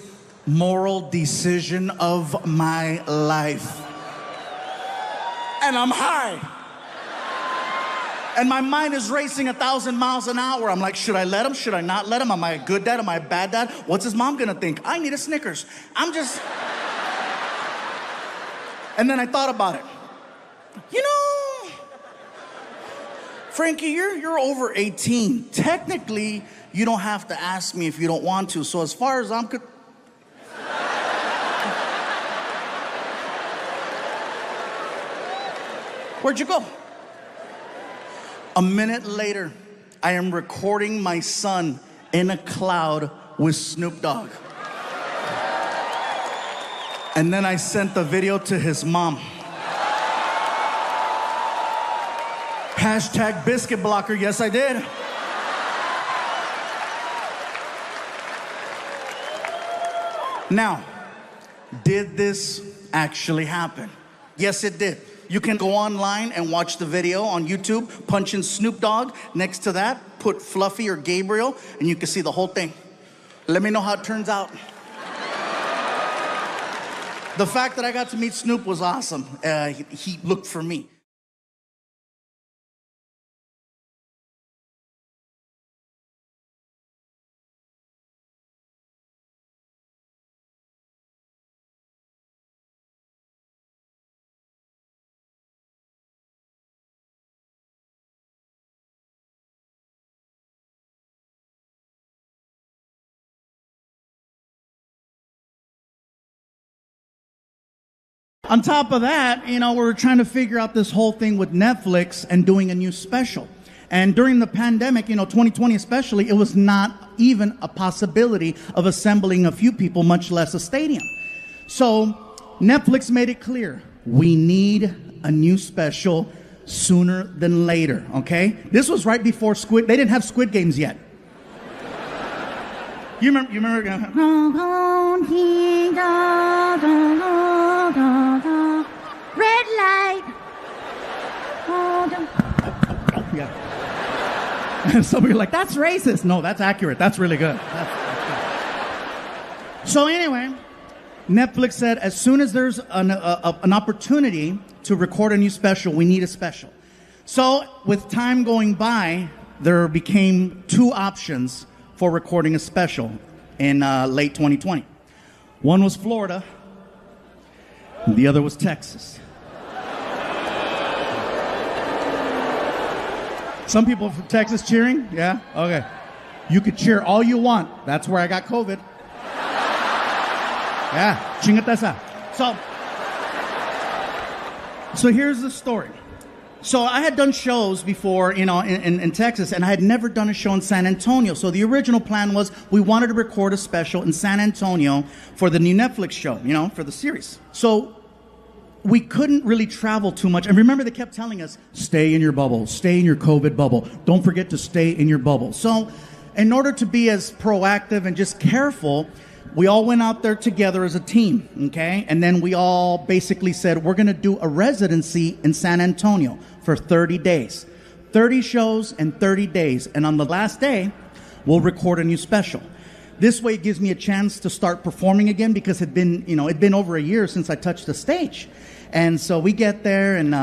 moral decision of my life. And I'm high. And my mind is racing 1,000 miles an hour. I'm like, should I let him? Should I not let him? Am I a good dad? Am I a bad dad? What's his mom gonna think? I need a Snickers. And then I thought about it. You know, Frankie, you're over 18. Technically, you don't have to ask me if you don't want to. So as far as I'm Where'd you go? A minute later, I am recording my son in a cloud with Snoop Dogg. And then I sent the video to his mom. Hashtag biscuit blocker, yes I did. Now, did this actually happen? Yes, it did. You can go online and watch the video on YouTube, punch in Snoop Dogg. Next to that, put Fluffy or Gabriel, and you can see the whole thing. Let me know how it turns out. The fact that I got to meet Snoop was awesome. He looked for me. On top of that, we were trying to figure out this whole thing with Netflix and doing a new special. And during the pandemic, 2020 especially, it was not even a possibility of assembling a few people, much less a stadium. So Netflix made it clear, we need a new special sooner than later, okay? This was right before they didn't have Squid Games yet. You remember? Red light. Yeah. Some of you are like, that's racist. No, that's accurate. That's really good. That's good. So anyway, Netflix said as soon as there's an opportunity to record a new special, we need a special. So with time going by, there became two options for recording a special in late 2020. One was Florida, and the other was Texas. Some people from Texas cheering? Yeah? Okay. You could cheer all you want. That's where I got COVID. Yeah. Chingate esa. So here's the story. So I had done shows before, in Texas, and I had never done a show in San Antonio. So the original plan was we wanted to record a special in San Antonio for the new Netflix show, for the series. So we couldn't really travel too much. And remember, they kept telling us, stay in your bubble, stay in your COVID bubble. Don't forget to stay in your bubble. So in order to be as proactive and just careful, we all went out there together as a team, okay? And then we all basically said, we're going to do a residency in San Antonio for 30 days. 30 shows in 30 days. And on the last day, we'll record a new special. This way it gives me a chance to start performing again because it'd been over a year since I touched the stage. And so we get there and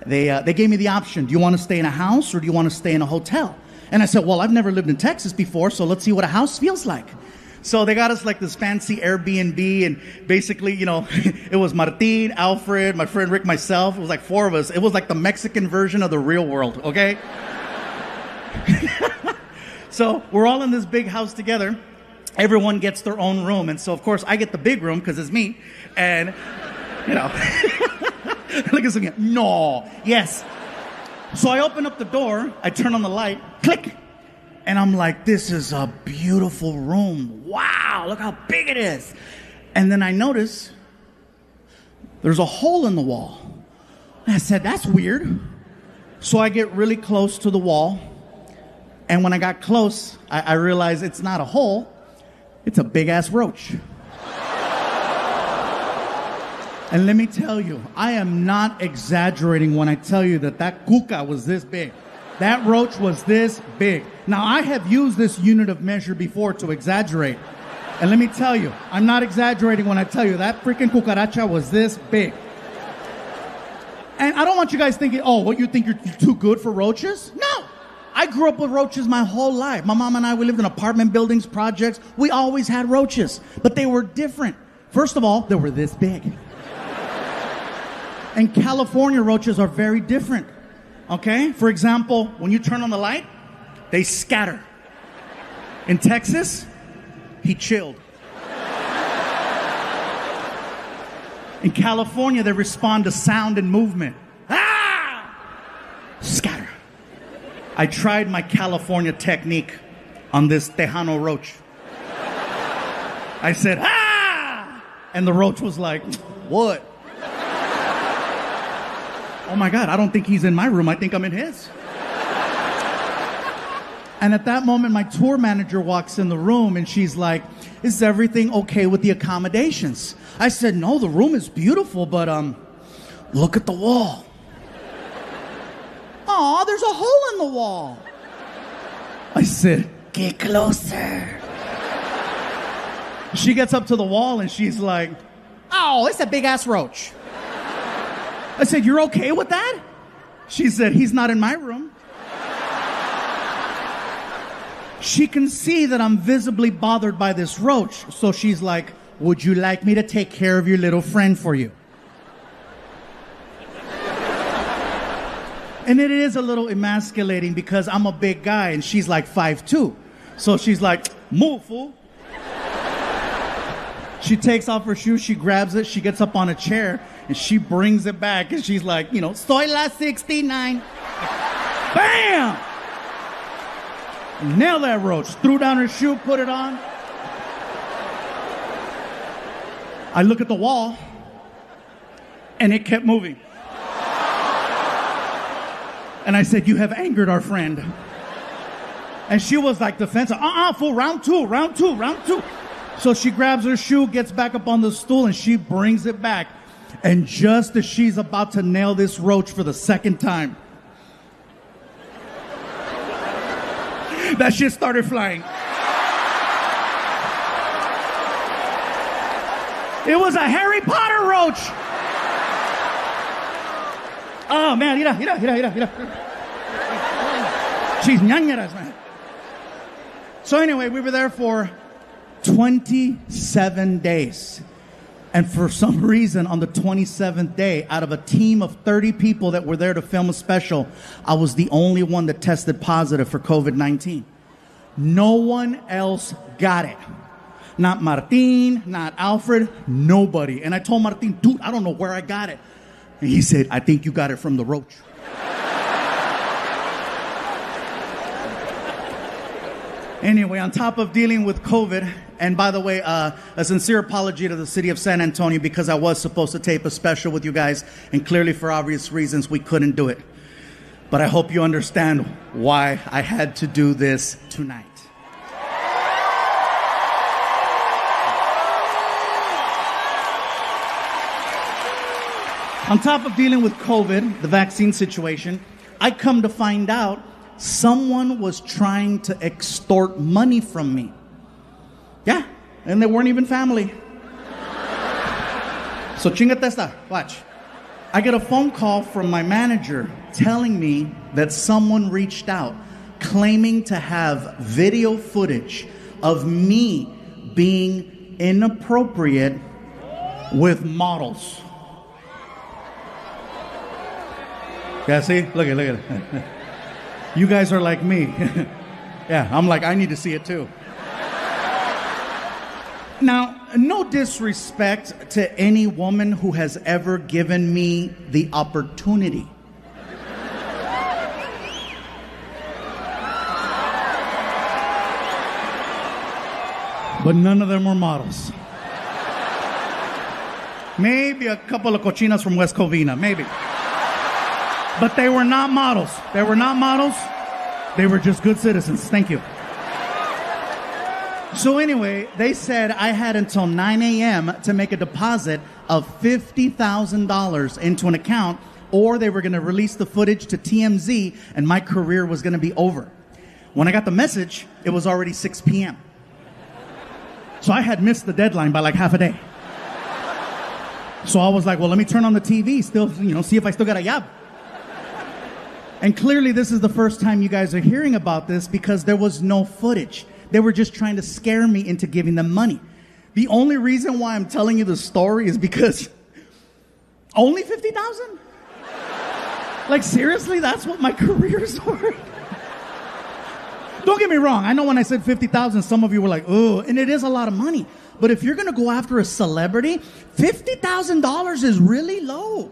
they gave me the option. Do you want to stay in a house or do you want to stay in a hotel? And I said, well, I've never lived in Texas before, so let's see what a house feels like. So they got us like this fancy Airbnb, and basically, it was Martin, Alfred, my friend Rick, myself. It was like four of us. It was like the Mexican version of the real world, okay? So we're all in this big house together. Everyone gets their own room. And so, of course, I get the big room because it's me. And, look at something. No. Yes. So I open up the door. I turn on the light. Click. And I'm like, this is a beautiful room. Wow, look how big it is. And then I notice there's a hole in the wall. And I said, that's weird. So I get really close to the wall. And when I got close, I realized it's not a hole. It's a big-ass roach. And let me tell you, I am not exaggerating when I tell you that cuca was this big. That roach was this big. Now, I have used this unit of measure before to exaggerate. And let me tell you, I'm not exaggerating when I tell you that freaking cucaracha was this big. And I don't want you guys thinking, what, you think you're too good for roaches? No! I grew up with roaches my whole life. My mom and I, we lived in apartment buildings, projects. We always had roaches. But they were different. First of all, they were this big. And California roaches are very different. Okay? For example, when you turn on the light, they scatter. In Texas, he chilled. In California, they respond to sound and movement. Ah! I tried my California technique on this Tejano roach. I said, ah! And the roach was like, what? Oh my God, I don't think he's in my room. I think I'm in his. And at that moment, my tour manager walks in the room and she's like, is everything okay with the accommodations? I said, no, the room is beautiful, but look at the wall. Aw, there's a hole in the wall. I said, get closer. She gets up to the wall and she's like, oh, it's a big ass roach. I said, you're okay with that? She said, he's not in my room. She can see that I'm visibly bothered by this roach. So she's like, would you like me to take care of your little friend for you? And it is a little emasculating because I'm a big guy and she's like 5'2". So she's like, move, fool. She takes off her shoes, she grabs it, she gets up on a chair, and she brings it back, and she's like, you know, soy la 69. Bam! Nailed that roach. Threw down her shoe, put it on. I look at the wall, and it kept moving. And I said, you have angered our friend. And she was like defensive. Fool, round two. So she grabs her shoe, gets back up on the stool, and she brings it back. And just as she's about to nail this roach for the second time, that shit started flying. It was a Harry Potter roach. Oh, man, mira. She's ñañeras, man. So anyway, we were there for 27 days. And for some reason, on the 27th day, out of a team of 30 people that were there to film a special, I was the only one that tested positive for COVID-19. No one else got it. Not Martin, not Alfred, nobody. And I told Martin, dude, I don't know where I got it. And he said, I think you got it from the roach. Anyway, on top of dealing with COVID, and by the way, a sincere apology to the city of San Antonio because I was supposed to tape a special with you guys, and clearly for obvious reasons we couldn't do it. But I hope you understand why I had to do this tonight. On top of dealing with COVID, the vaccine situation, I come to find out someone was trying to extort money from me. Yeah, and they weren't even family. So chingate esta, watch. I get a phone call from my manager telling me that someone reached out claiming to have video footage of me being inappropriate with models. Yeah, see? Look at it. You guys are like me. Yeah, I'm like, I need to see it too. Now, no disrespect to any woman who has ever given me the opportunity. But none of them were models. Maybe a couple of cochinas from West Covina, maybe. But they were not models. They were not models. They were just good citizens. Thank you. So anyway, they said I had until 9 a.m. to make a deposit of $50,000 into an account, or they were going to release the footage to TMZ, and my career was going to be over. When I got the message, it was already 6 p.m. So I had missed the deadline by like half a day. So I was like, well, let me turn on the TV, still, see if I still got a job. And clearly this is the first time you guys are hearing about this because there was no footage. They were just trying to scare me into giving them money. The only reason why I'm telling you the story is because only 50,000? Like seriously, that's what my career's worth? Don't get me wrong. I know when I said 50,000, some of you were like, oh, and it is a lot of money. But if you're going to go after a celebrity, $50,000 is really low.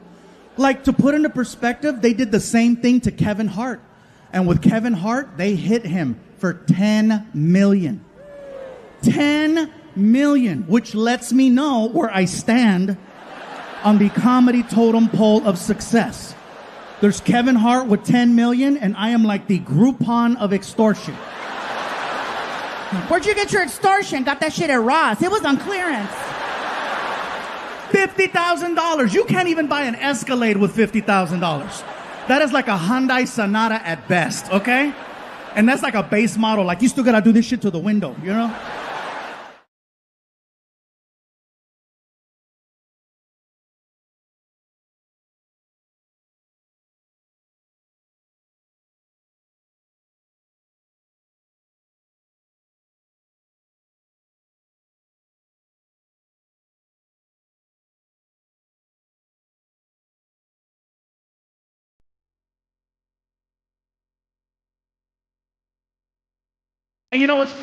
Like, to put into perspective, they did the same thing to Kevin Hart. And with Kevin Hart, they hit him for 10 million. 10 million, which lets me know where I stand on the comedy totem pole of success. There's Kevin Hart with 10 million, and I am like the Groupon of extortion. Where'd you get your extortion? Got that shit at Ross. It was on clearance. $50,000. You can't even buy an Escalade with $50,000. That is like a Hyundai Sonata at best, okay? And that's like a base model. Like, you still gotta do this shit to the window, you know? And you know what's...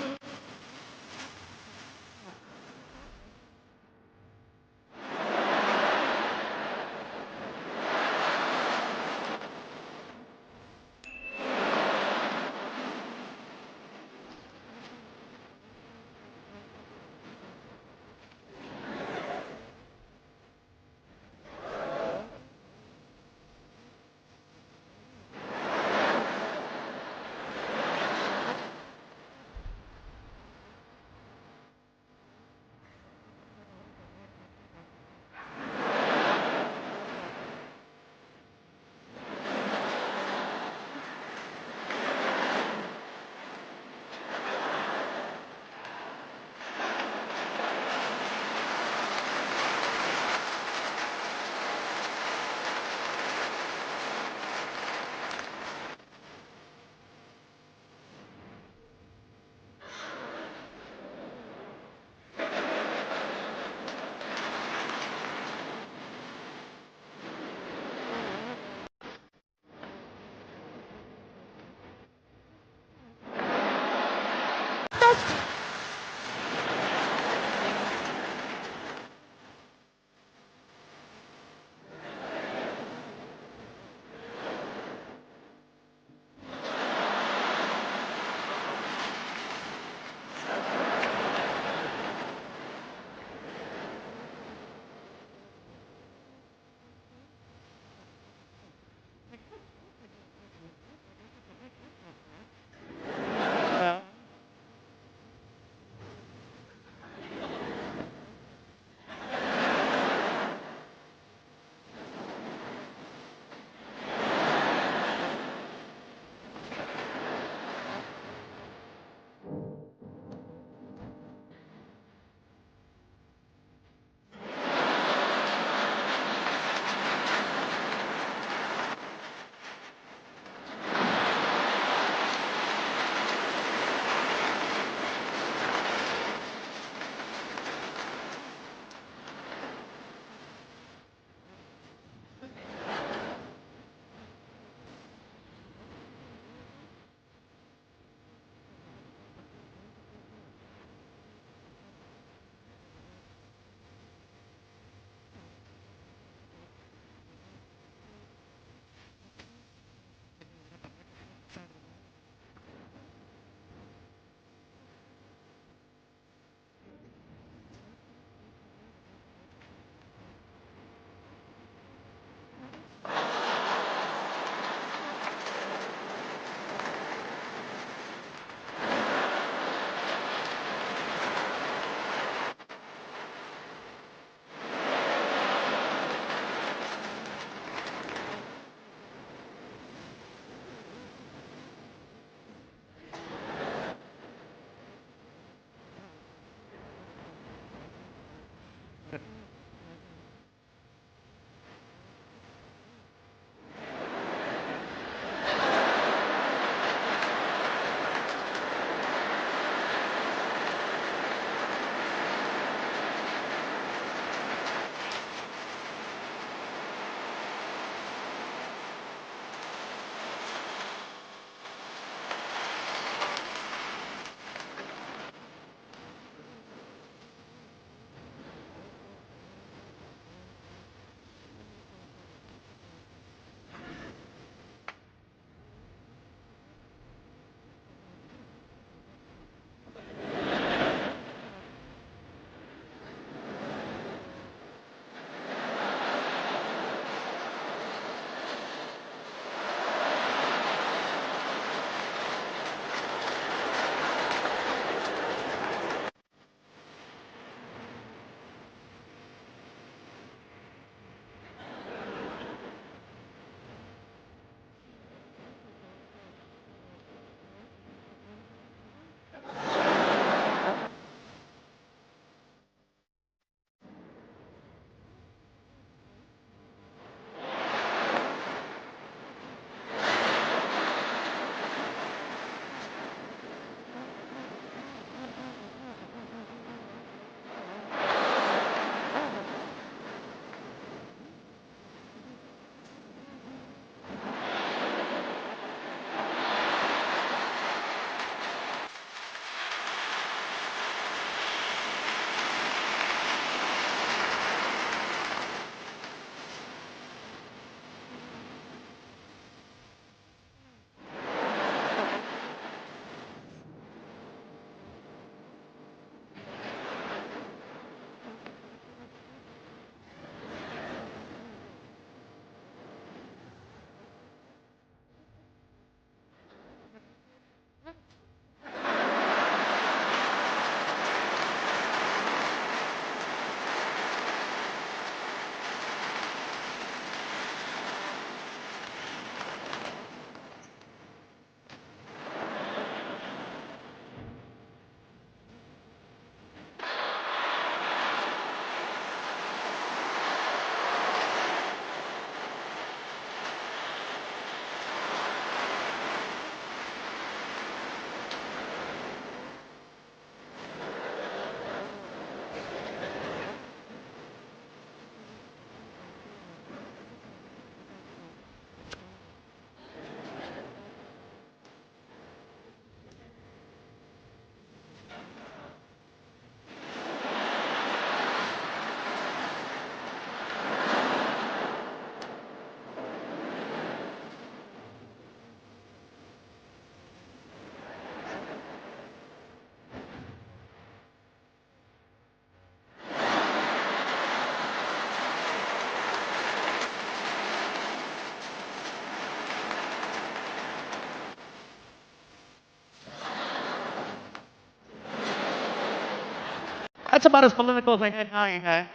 That's about as political as I had now, okay?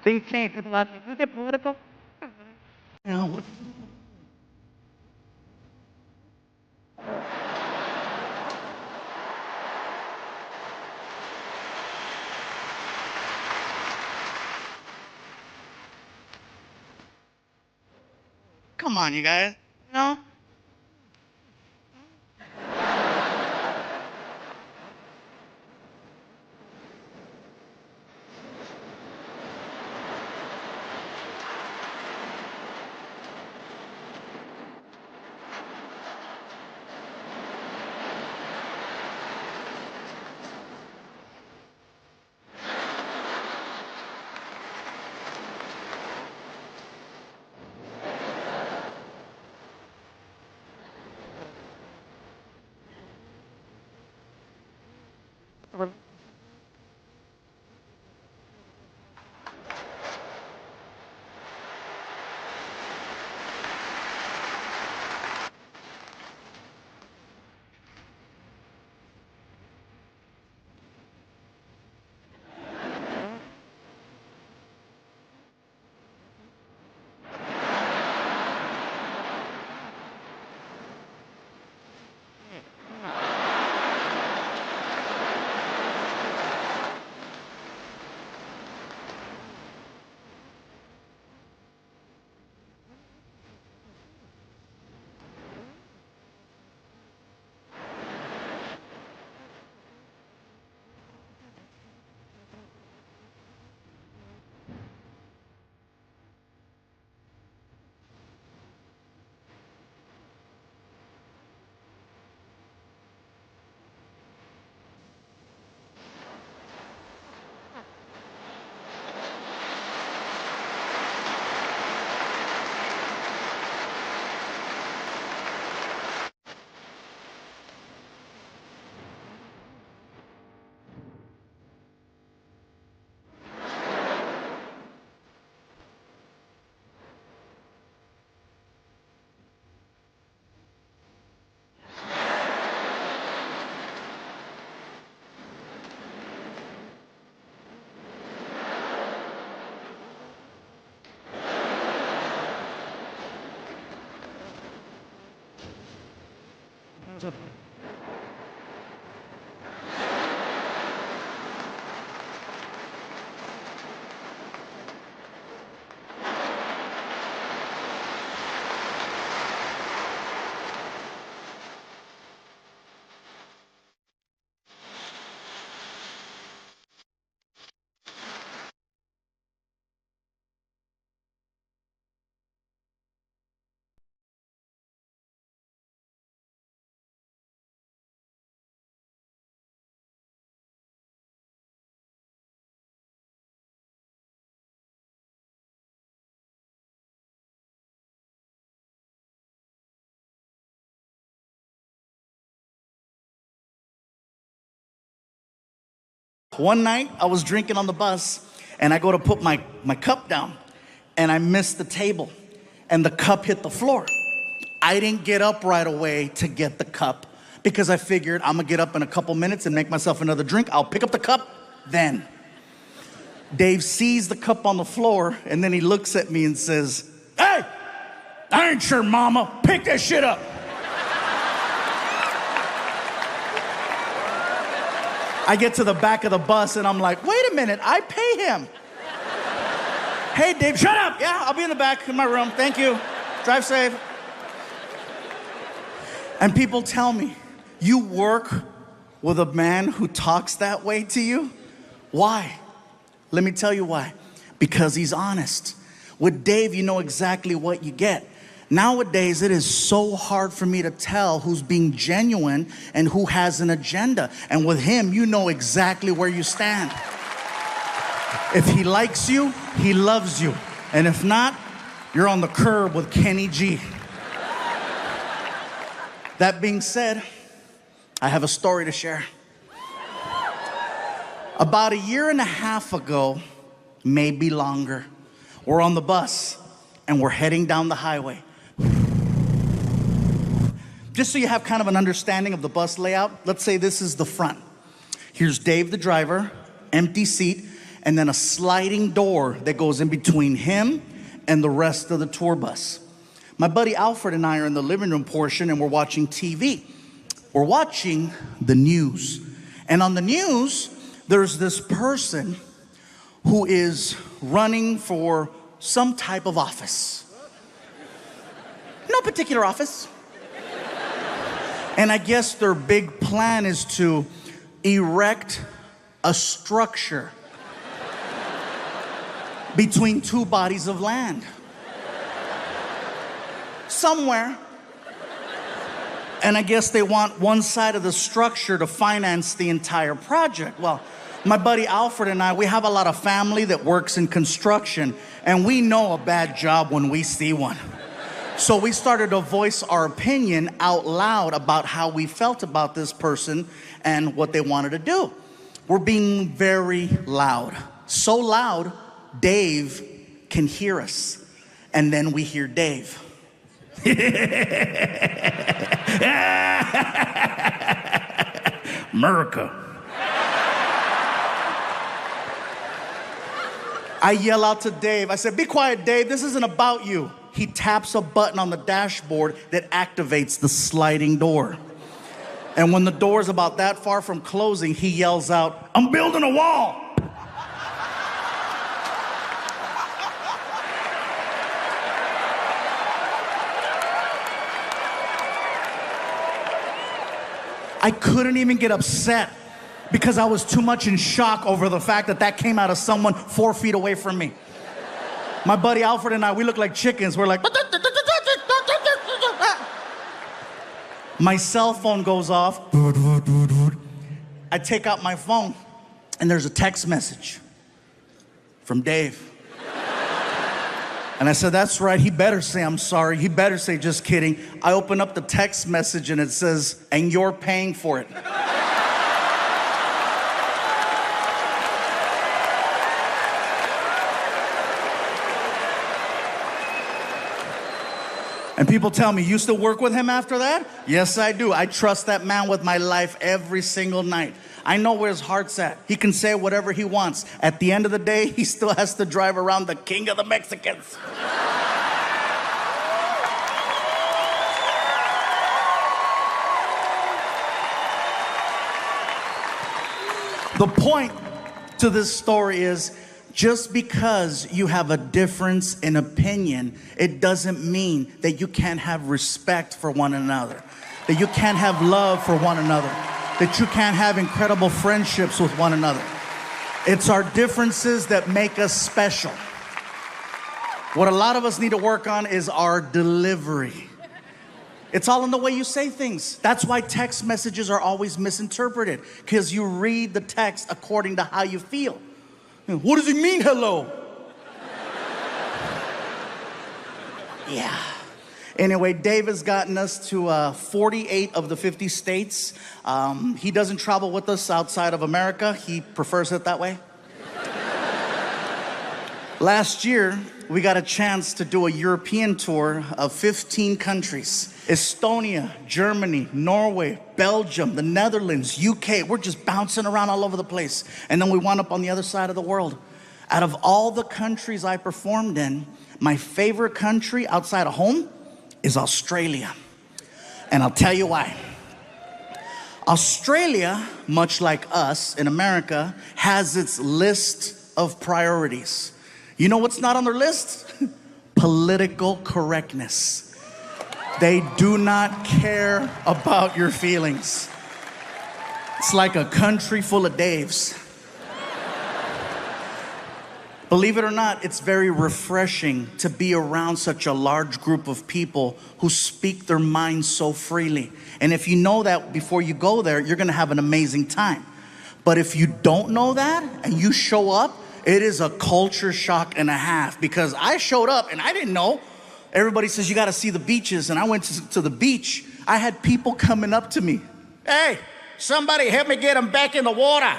Things change. People ask me, "Is it political?" You know. Come on, you guys. You know? One night, I was drinking on the bus, and I go to put my cup down, and I missed the table, and the cup hit the floor. I didn't get up right away to get the cup because I figured I'm gonna get up in a couple minutes and make myself another drink. I'll pick up the cup then. Dave sees the cup on the floor, and then he looks at me and says, "Hey, I ain't your mama. Pick that shit up." I get to the back of the bus and I'm like, wait a minute, I pay him. Hey, Dave, shut up. Yeah, I'll be in the back in my room. Thank you. Drive safe. And people tell me, you work with a man who talks that way to you? Why? Let me tell you why. Because he's honest. With Dave, you know exactly what you get. Nowadays, it is so hard for me to tell who's being genuine and who has an agenda. And with him, you know exactly where you stand. If he likes you, he loves you. And if not, you're on the curb with Kenny G. That being said, I have a story to share. About a year and a half ago, maybe longer, we're on the bus and we're heading down the highway. Just so you have kind of an understanding of the bus layout, let's say this is the front. Here's Dave, the driver, empty seat, and then a sliding door that goes in between him and the rest of the tour bus. My buddy Alfred and I are in the living room portion, and we're watching TV. We're watching the news. And on the news, there's this person who is running for some type of office. No particular office. And I guess their big plan is to erect a structure between two bodies of land somewhere. And I guess they want one side of the structure to finance the entire project. Well, my buddy Alfred and I, we have a lot of family that works in construction, and we know a bad job when we see one. So we started to voice our opinion out loud about how we felt about this person and what they wanted to do. We're being very loud. So loud, Dave can hear us. And then we hear Dave. America. I yell out to Dave. I said, "Be quiet, Dave. This isn't about you." He taps a button on the dashboard that activates the sliding door. And when the door is about that far from closing, he yells out, "I'm building a wall." I couldn't even get upset because I was too much in shock over the fact that that came out of someone 4 feet away from me. My buddy Alfred and I, we look like chickens. We're like, my cell phone goes off. I take out my phone, and there's a text message from Dave. And I said, "That's right, he better say I'm sorry. He better say just kidding." I open up the text message, and it says, "And you're paying for it." And people tell me, "You still work with him after that?" Yes, I do. I trust that man with my life every single night. I know where his heart's at. He can say whatever he wants. At the end of the day, he still has to drive around the king of the Mexicans. The point to this story is, just because you have a difference in opinion, it doesn't mean that you can't have respect for one another, that you can't have love for one another, that you can't have incredible friendships with one another. It's our differences that make us special. What a lot of us need to work on is our delivery. It's all in the way you say things. That's why text messages are always misinterpreted, because you read the text according to how you feel. What does he mean, hello? Yeah. Anyway, Dave has gotten us to 48 of the 50 states. He doesn't travel with us outside of America. He prefers it that way. Last year, we got a chance to do a European tour of 15 countries. Estonia, Germany, Norway, Belgium, the Netherlands, UK. We're just bouncing around all over the place. And then we wound up on the other side of the world. Out of all the countries I performed in, my favorite country outside of home is Australia. And I'll tell you why. Australia, much like us in America, has its list of priorities. You know what's not on their list? Political correctness. They do not care about your feelings. It's like a country full of Daves. Believe it or not, it's very refreshing to be around such a large group of people who speak their minds so freely. And if you know that before you go there, you're gonna have an amazing time. But if you don't know that and you show up, it is a culture shock and a half, because I showed up and I didn't know. Everybody says you got to see the beaches, and I went to the beach. I had people coming up to me. Hey, somebody help me get him back in the water.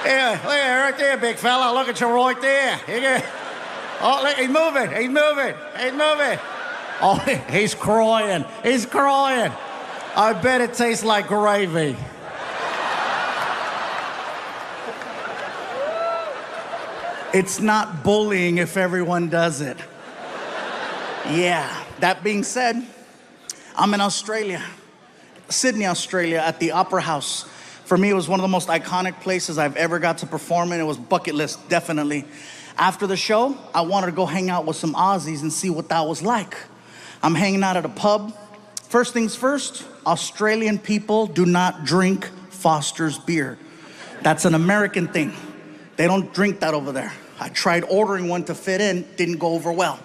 Yeah, look at right there, big fella. Look at you right there. Oh, look, he's moving. He's moving. He's moving. Oh, he's crying. He's crying. I bet it tastes like gravy. It's not bullying if everyone does it. Yeah, that being said, I'm in Australia, Sydney, Australia, at the Opera House. For me, it was one of the most iconic places I've ever got to perform in. It was bucket list, definitely. After the show, I wanted to go hang out with some Aussies and see what that was like. I'm hanging out at a pub. First things first, Australian people do not drink Foster's beer. That's an American thing. They don't drink that over there. I tried ordering one to fit in, didn't go over well.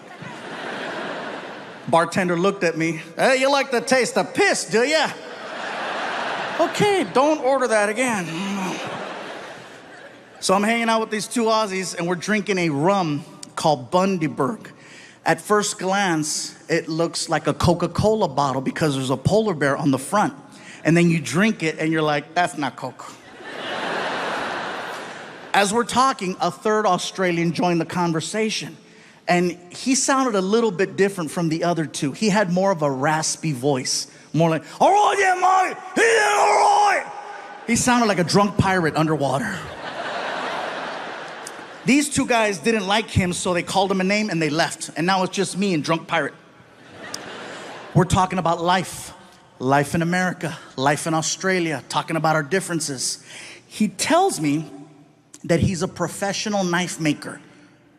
Bartender looked at me. Hey, you like the taste of piss, do ya? Okay, don't order that again. So I'm hanging out with these two Aussies and we're drinking a rum called Bundaberg. At first glance, it looks like a Coca-Cola bottle because there's a polar bear on the front. And then you drink it and you're like, that's not Coke. As we're talking, a third Australian joined the conversation. And he sounded a little bit different from the other two. He had more of a raspy voice. More like, all right, yeah, mate, yeah, all right. He sounded like a drunk pirate underwater. These two guys didn't like him, so they called him a name and they left. And now it's just me and drunk pirate. We're talking about life. Life in America, life in Australia, talking about our differences. He tells me that he's a professional knife maker.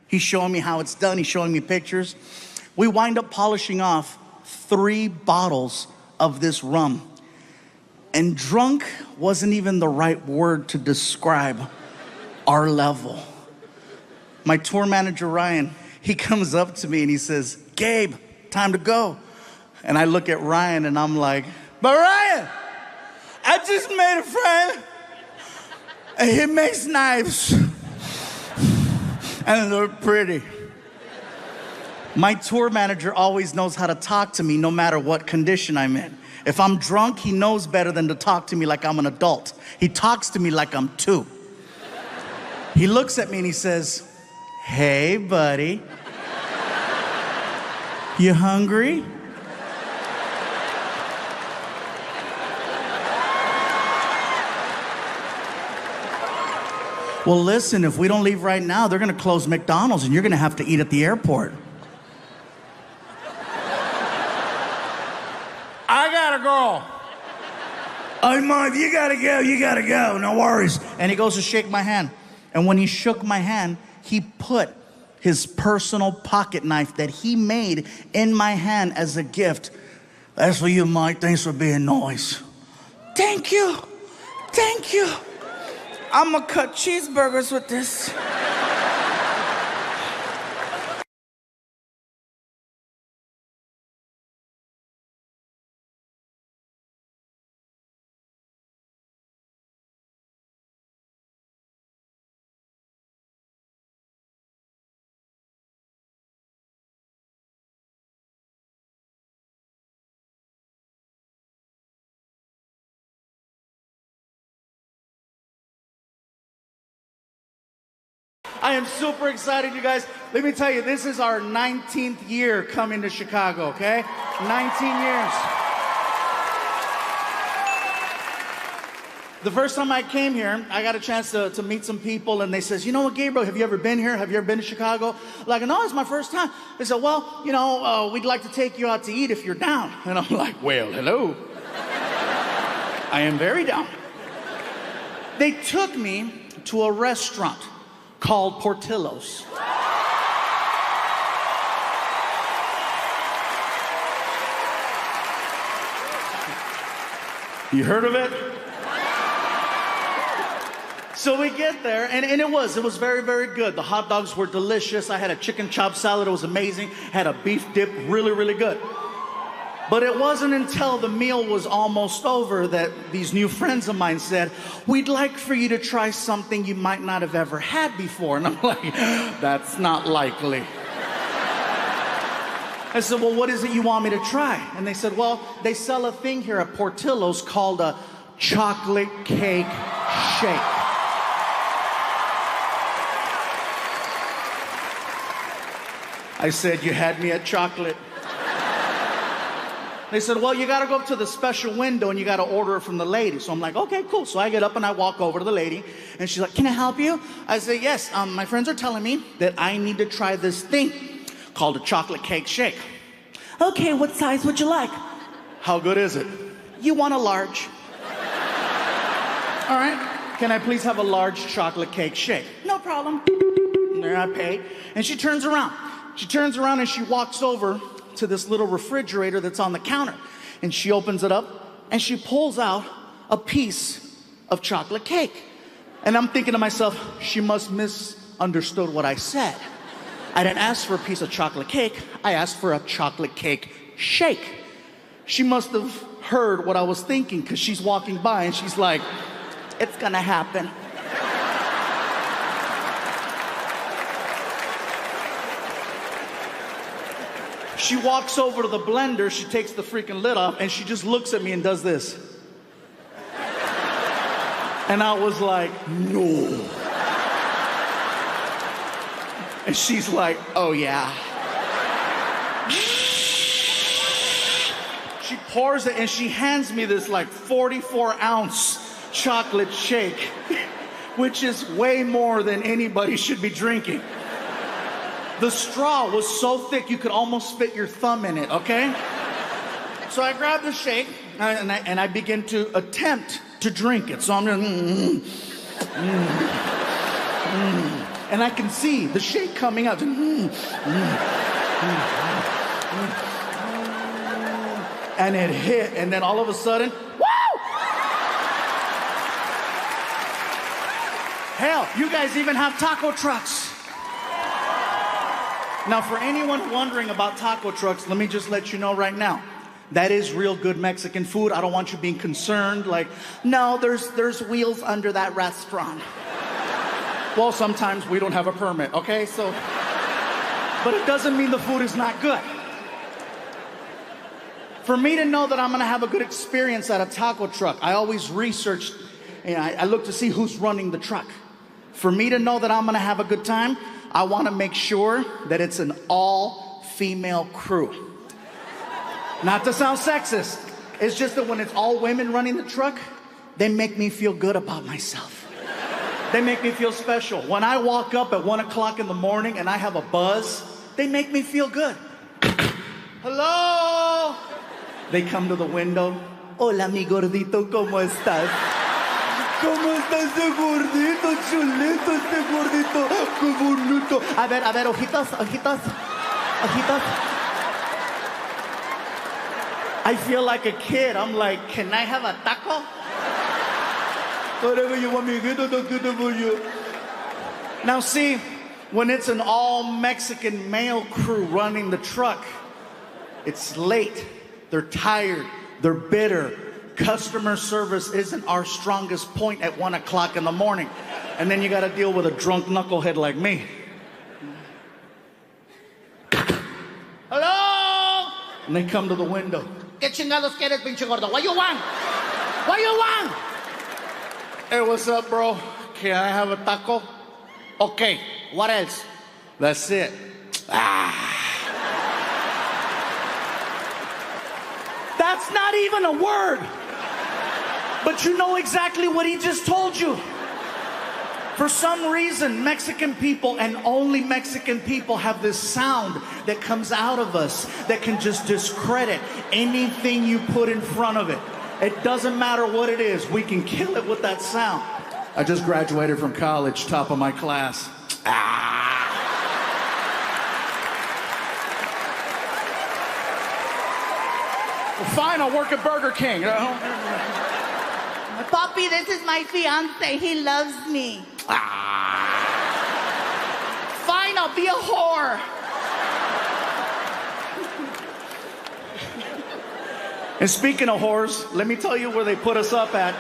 He's showing me how it's done. He's showing me pictures. We wind up polishing off 3 bottles of this rum. And drunk wasn't even the right word to describe our level. My tour manager, Ryan, he comes up to me and he says, Gabe, time to go. And I look at Ryan and I'm like, but Ryan, I just made a friend and he makes knives and they're pretty. My tour manager always knows how to talk to me no matter what condition I'm in. If I'm drunk, he knows better than to talk to me like I'm an adult. He talks to me like I'm 2. He looks at me and he says, hey, buddy. You hungry? Well, listen, if we don't leave right now, they're gonna close McDonald's and you're gonna have to eat at the airport. I gotta go. Oh, Mom, you gotta go, no worries. And he goes to shake my hand. And when he shook my hand, he put his personal pocket knife that he made in my hand as a gift. That's for you, Mike. Thanks for being nice. Thank you. Thank you. I'm gonna cut cheeseburgers with this. I am super excited, you guys. Let me tell you, this is our 19th year coming to Chicago, okay? 19 years. The first time I came here, I got a chance to meet some people, and they says, you know what, Gabriel, have you ever been here? Have you ever been to Chicago? Like, no, it's my first time. They said, well, you know, we'd like to take you out to eat if you're down. And I'm like, well, hello. I am very down. They took me to a restaurant called Portillo's. You heard of it? So we get there, and it was very, very good. The hot dogs were delicious. I had a chicken chop salad. It was amazing. Had a beef dip, really, really good. But it wasn't until the meal was almost over that these new friends of mine said, we'd like for you to try something you might not have ever had before. And I'm like, that's not likely. I said, well, what is it you want me to try? And they said, well, they sell a thing here at Portillo's called a chocolate cake shake. I said, you had me at chocolate. They said, well, you got to go up to the special window and you got to order it from the lady. So I'm like, okay, cool. So I get up and I walk over to the lady and she's like, can I help you? I say, yes, my friends are telling me that I need to try this thing called a chocolate cake shake. Okay, what size would you like? How good is it? You want a large. All right. Can I please have a large chocolate cake shake? No problem. There I pay. And she turns around. She turns around and she walks over to this little refrigerator that's on the counter. And she opens it up and she pulls out a piece of chocolate cake. And I'm thinking to myself, she must misunderstood what I said. I didn't ask for a piece of chocolate cake. I asked for a chocolate cake shake. She must have heard what I was thinking because she's walking by and she's like, it's gonna happen. She walks over to the blender, she takes the freaking lid off, and she just looks at me and does this. And I was like, no. And she's like, oh yeah. She pours it and she hands me this like 44-ounce chocolate shake, which is way more than anybody should be drinking. The straw was so thick you could almost fit your thumb in it, okay? So I grab the shake and I begin to attempt to drink it. So I'm just, and I can see the shake coming out. And it hit, and then all of a sudden, woo! Hell, you guys even have taco trucks. Now, for anyone wondering about taco trucks, let me just let you know right now. That is real good Mexican food. I don't want you being concerned, like, no, there's wheels under that restaurant. Well, sometimes we don't have a permit, okay? So, but it doesn't mean the food is not good. For me to know that I'm gonna have a good experience at a taco truck, I always research, I look to see who's running the truck. For me to know that I'm gonna have a good time, I wanna make sure that it's an all-female crew. Not to sound sexist, it's just that when it's all women running the truck, they make me feel good about myself. They make me feel special. When I walk up at 1 o'clock in the morning and I have a buzz, they make me feel good. Hello? They come to the window. Hola, mi gordito, ¿cómo estás? ¿Cómo está ese gordito, chulito, este gordito? ¡Qué bonito! A ver, ojitos. I feel like a kid. I'm like, can I have a taco? Whatever you want me to get, I'll get it for you. Now see, when it's an all-Mexican male crew running the truck, it's late. They're tired, they're bitter. Customer service isn't our strongest point at 1 o'clock in the morning. And then you gotta deal with a drunk knucklehead like me. Hello? And they come to the window. ¿Qué chingados quieres, pinche gordo? What you want? What you want? Hey, what's up, bro? Can I have a taco? Okay, what else? That's it. That's not even a word. But you know exactly what he just told you. For some reason, Mexican people and only Mexican people have this sound that comes out of us that can just discredit anything you put in front of it. It doesn't matter what it is. We can kill it with that sound. I just graduated from college, top of my class. Fine, I'll work at Burger King. Papi, this is my fiance. He loves me. Fine, I'll be a whore. And speaking of whores, let me tell you where they put us up at.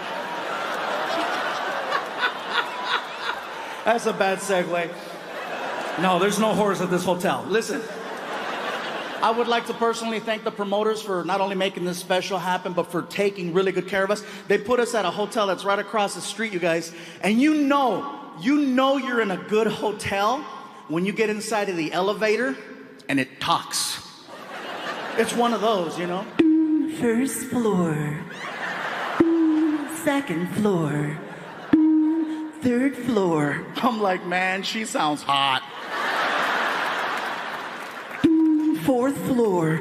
That's a bad segue. No, there's no whores at this hotel. Listen. I would like to personally thank the promoters for not only making this special happen, but for taking really good care of us. They put us at a hotel that's right across the street, you guys. And you know you're in a good hotel when you get inside of the elevator and it talks. It's one of those, you know. First floor. Second floor. Third floor. I'm like, man, she sounds hot. Fourth floor.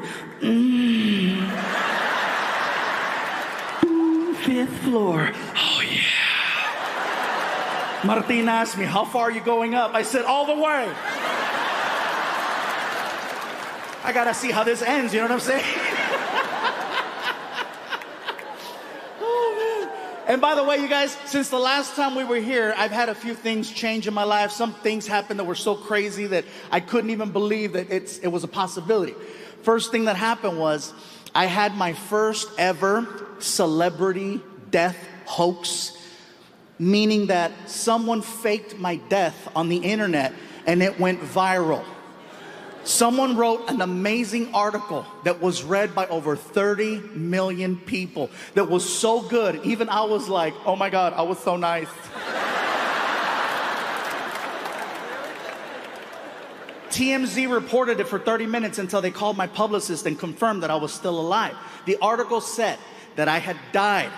Fifth floor. Oh, yeah. Martin asked me, how far are you going up? I said, all the way. I gotta see how this ends, you know what I'm saying? Oh, man. And by the way, you guys, since the last time we were here, I've had a few things change in my life. Some things happened that were so crazy that I couldn't even believe that it was a possibility. First thing that happened was I had my first ever celebrity death hoax, meaning that someone faked my death on the internet and it went viral. Someone wrote an amazing article that was read by over 30 million people that was so good, even I was like, oh my God, I was so nice. TMZ reported it for 30 minutes until they called my publicist and confirmed that I was still alive. The article said that I had died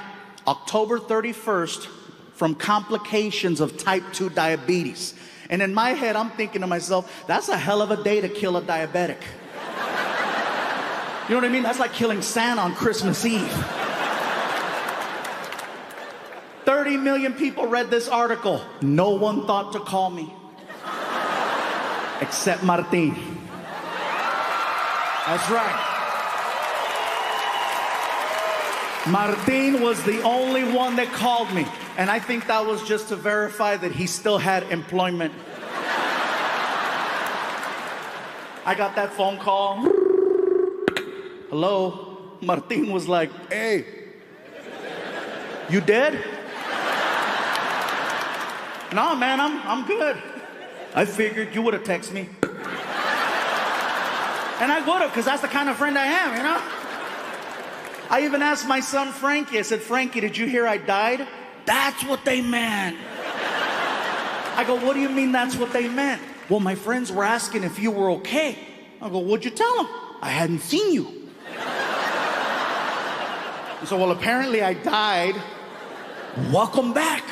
October 31st from complications of type 2 diabetes. And in my head, I'm thinking to myself, that's a hell of a day to kill a diabetic. You know what I mean? That's like killing Santa on Christmas Eve. 30 million people read this article. No one thought to call me. Except Martin. That's right. Martin was the only one that called me. And I think that was just to verify that he still had employment. I got that phone call. Hello? Martin was like, hey, you dead? No, man, I'm good. I figured you would have texted me. And I would have, because that's the kind of friend I am, you know? I even asked my son Frankie, I said, Frankie, did you hear I died? That's what they meant. I go, what do you mean that's what they meant? Well, my friends were asking if you were okay. I go, what'd you tell them? I hadn't seen you. And so, well, apparently I died. Welcome back.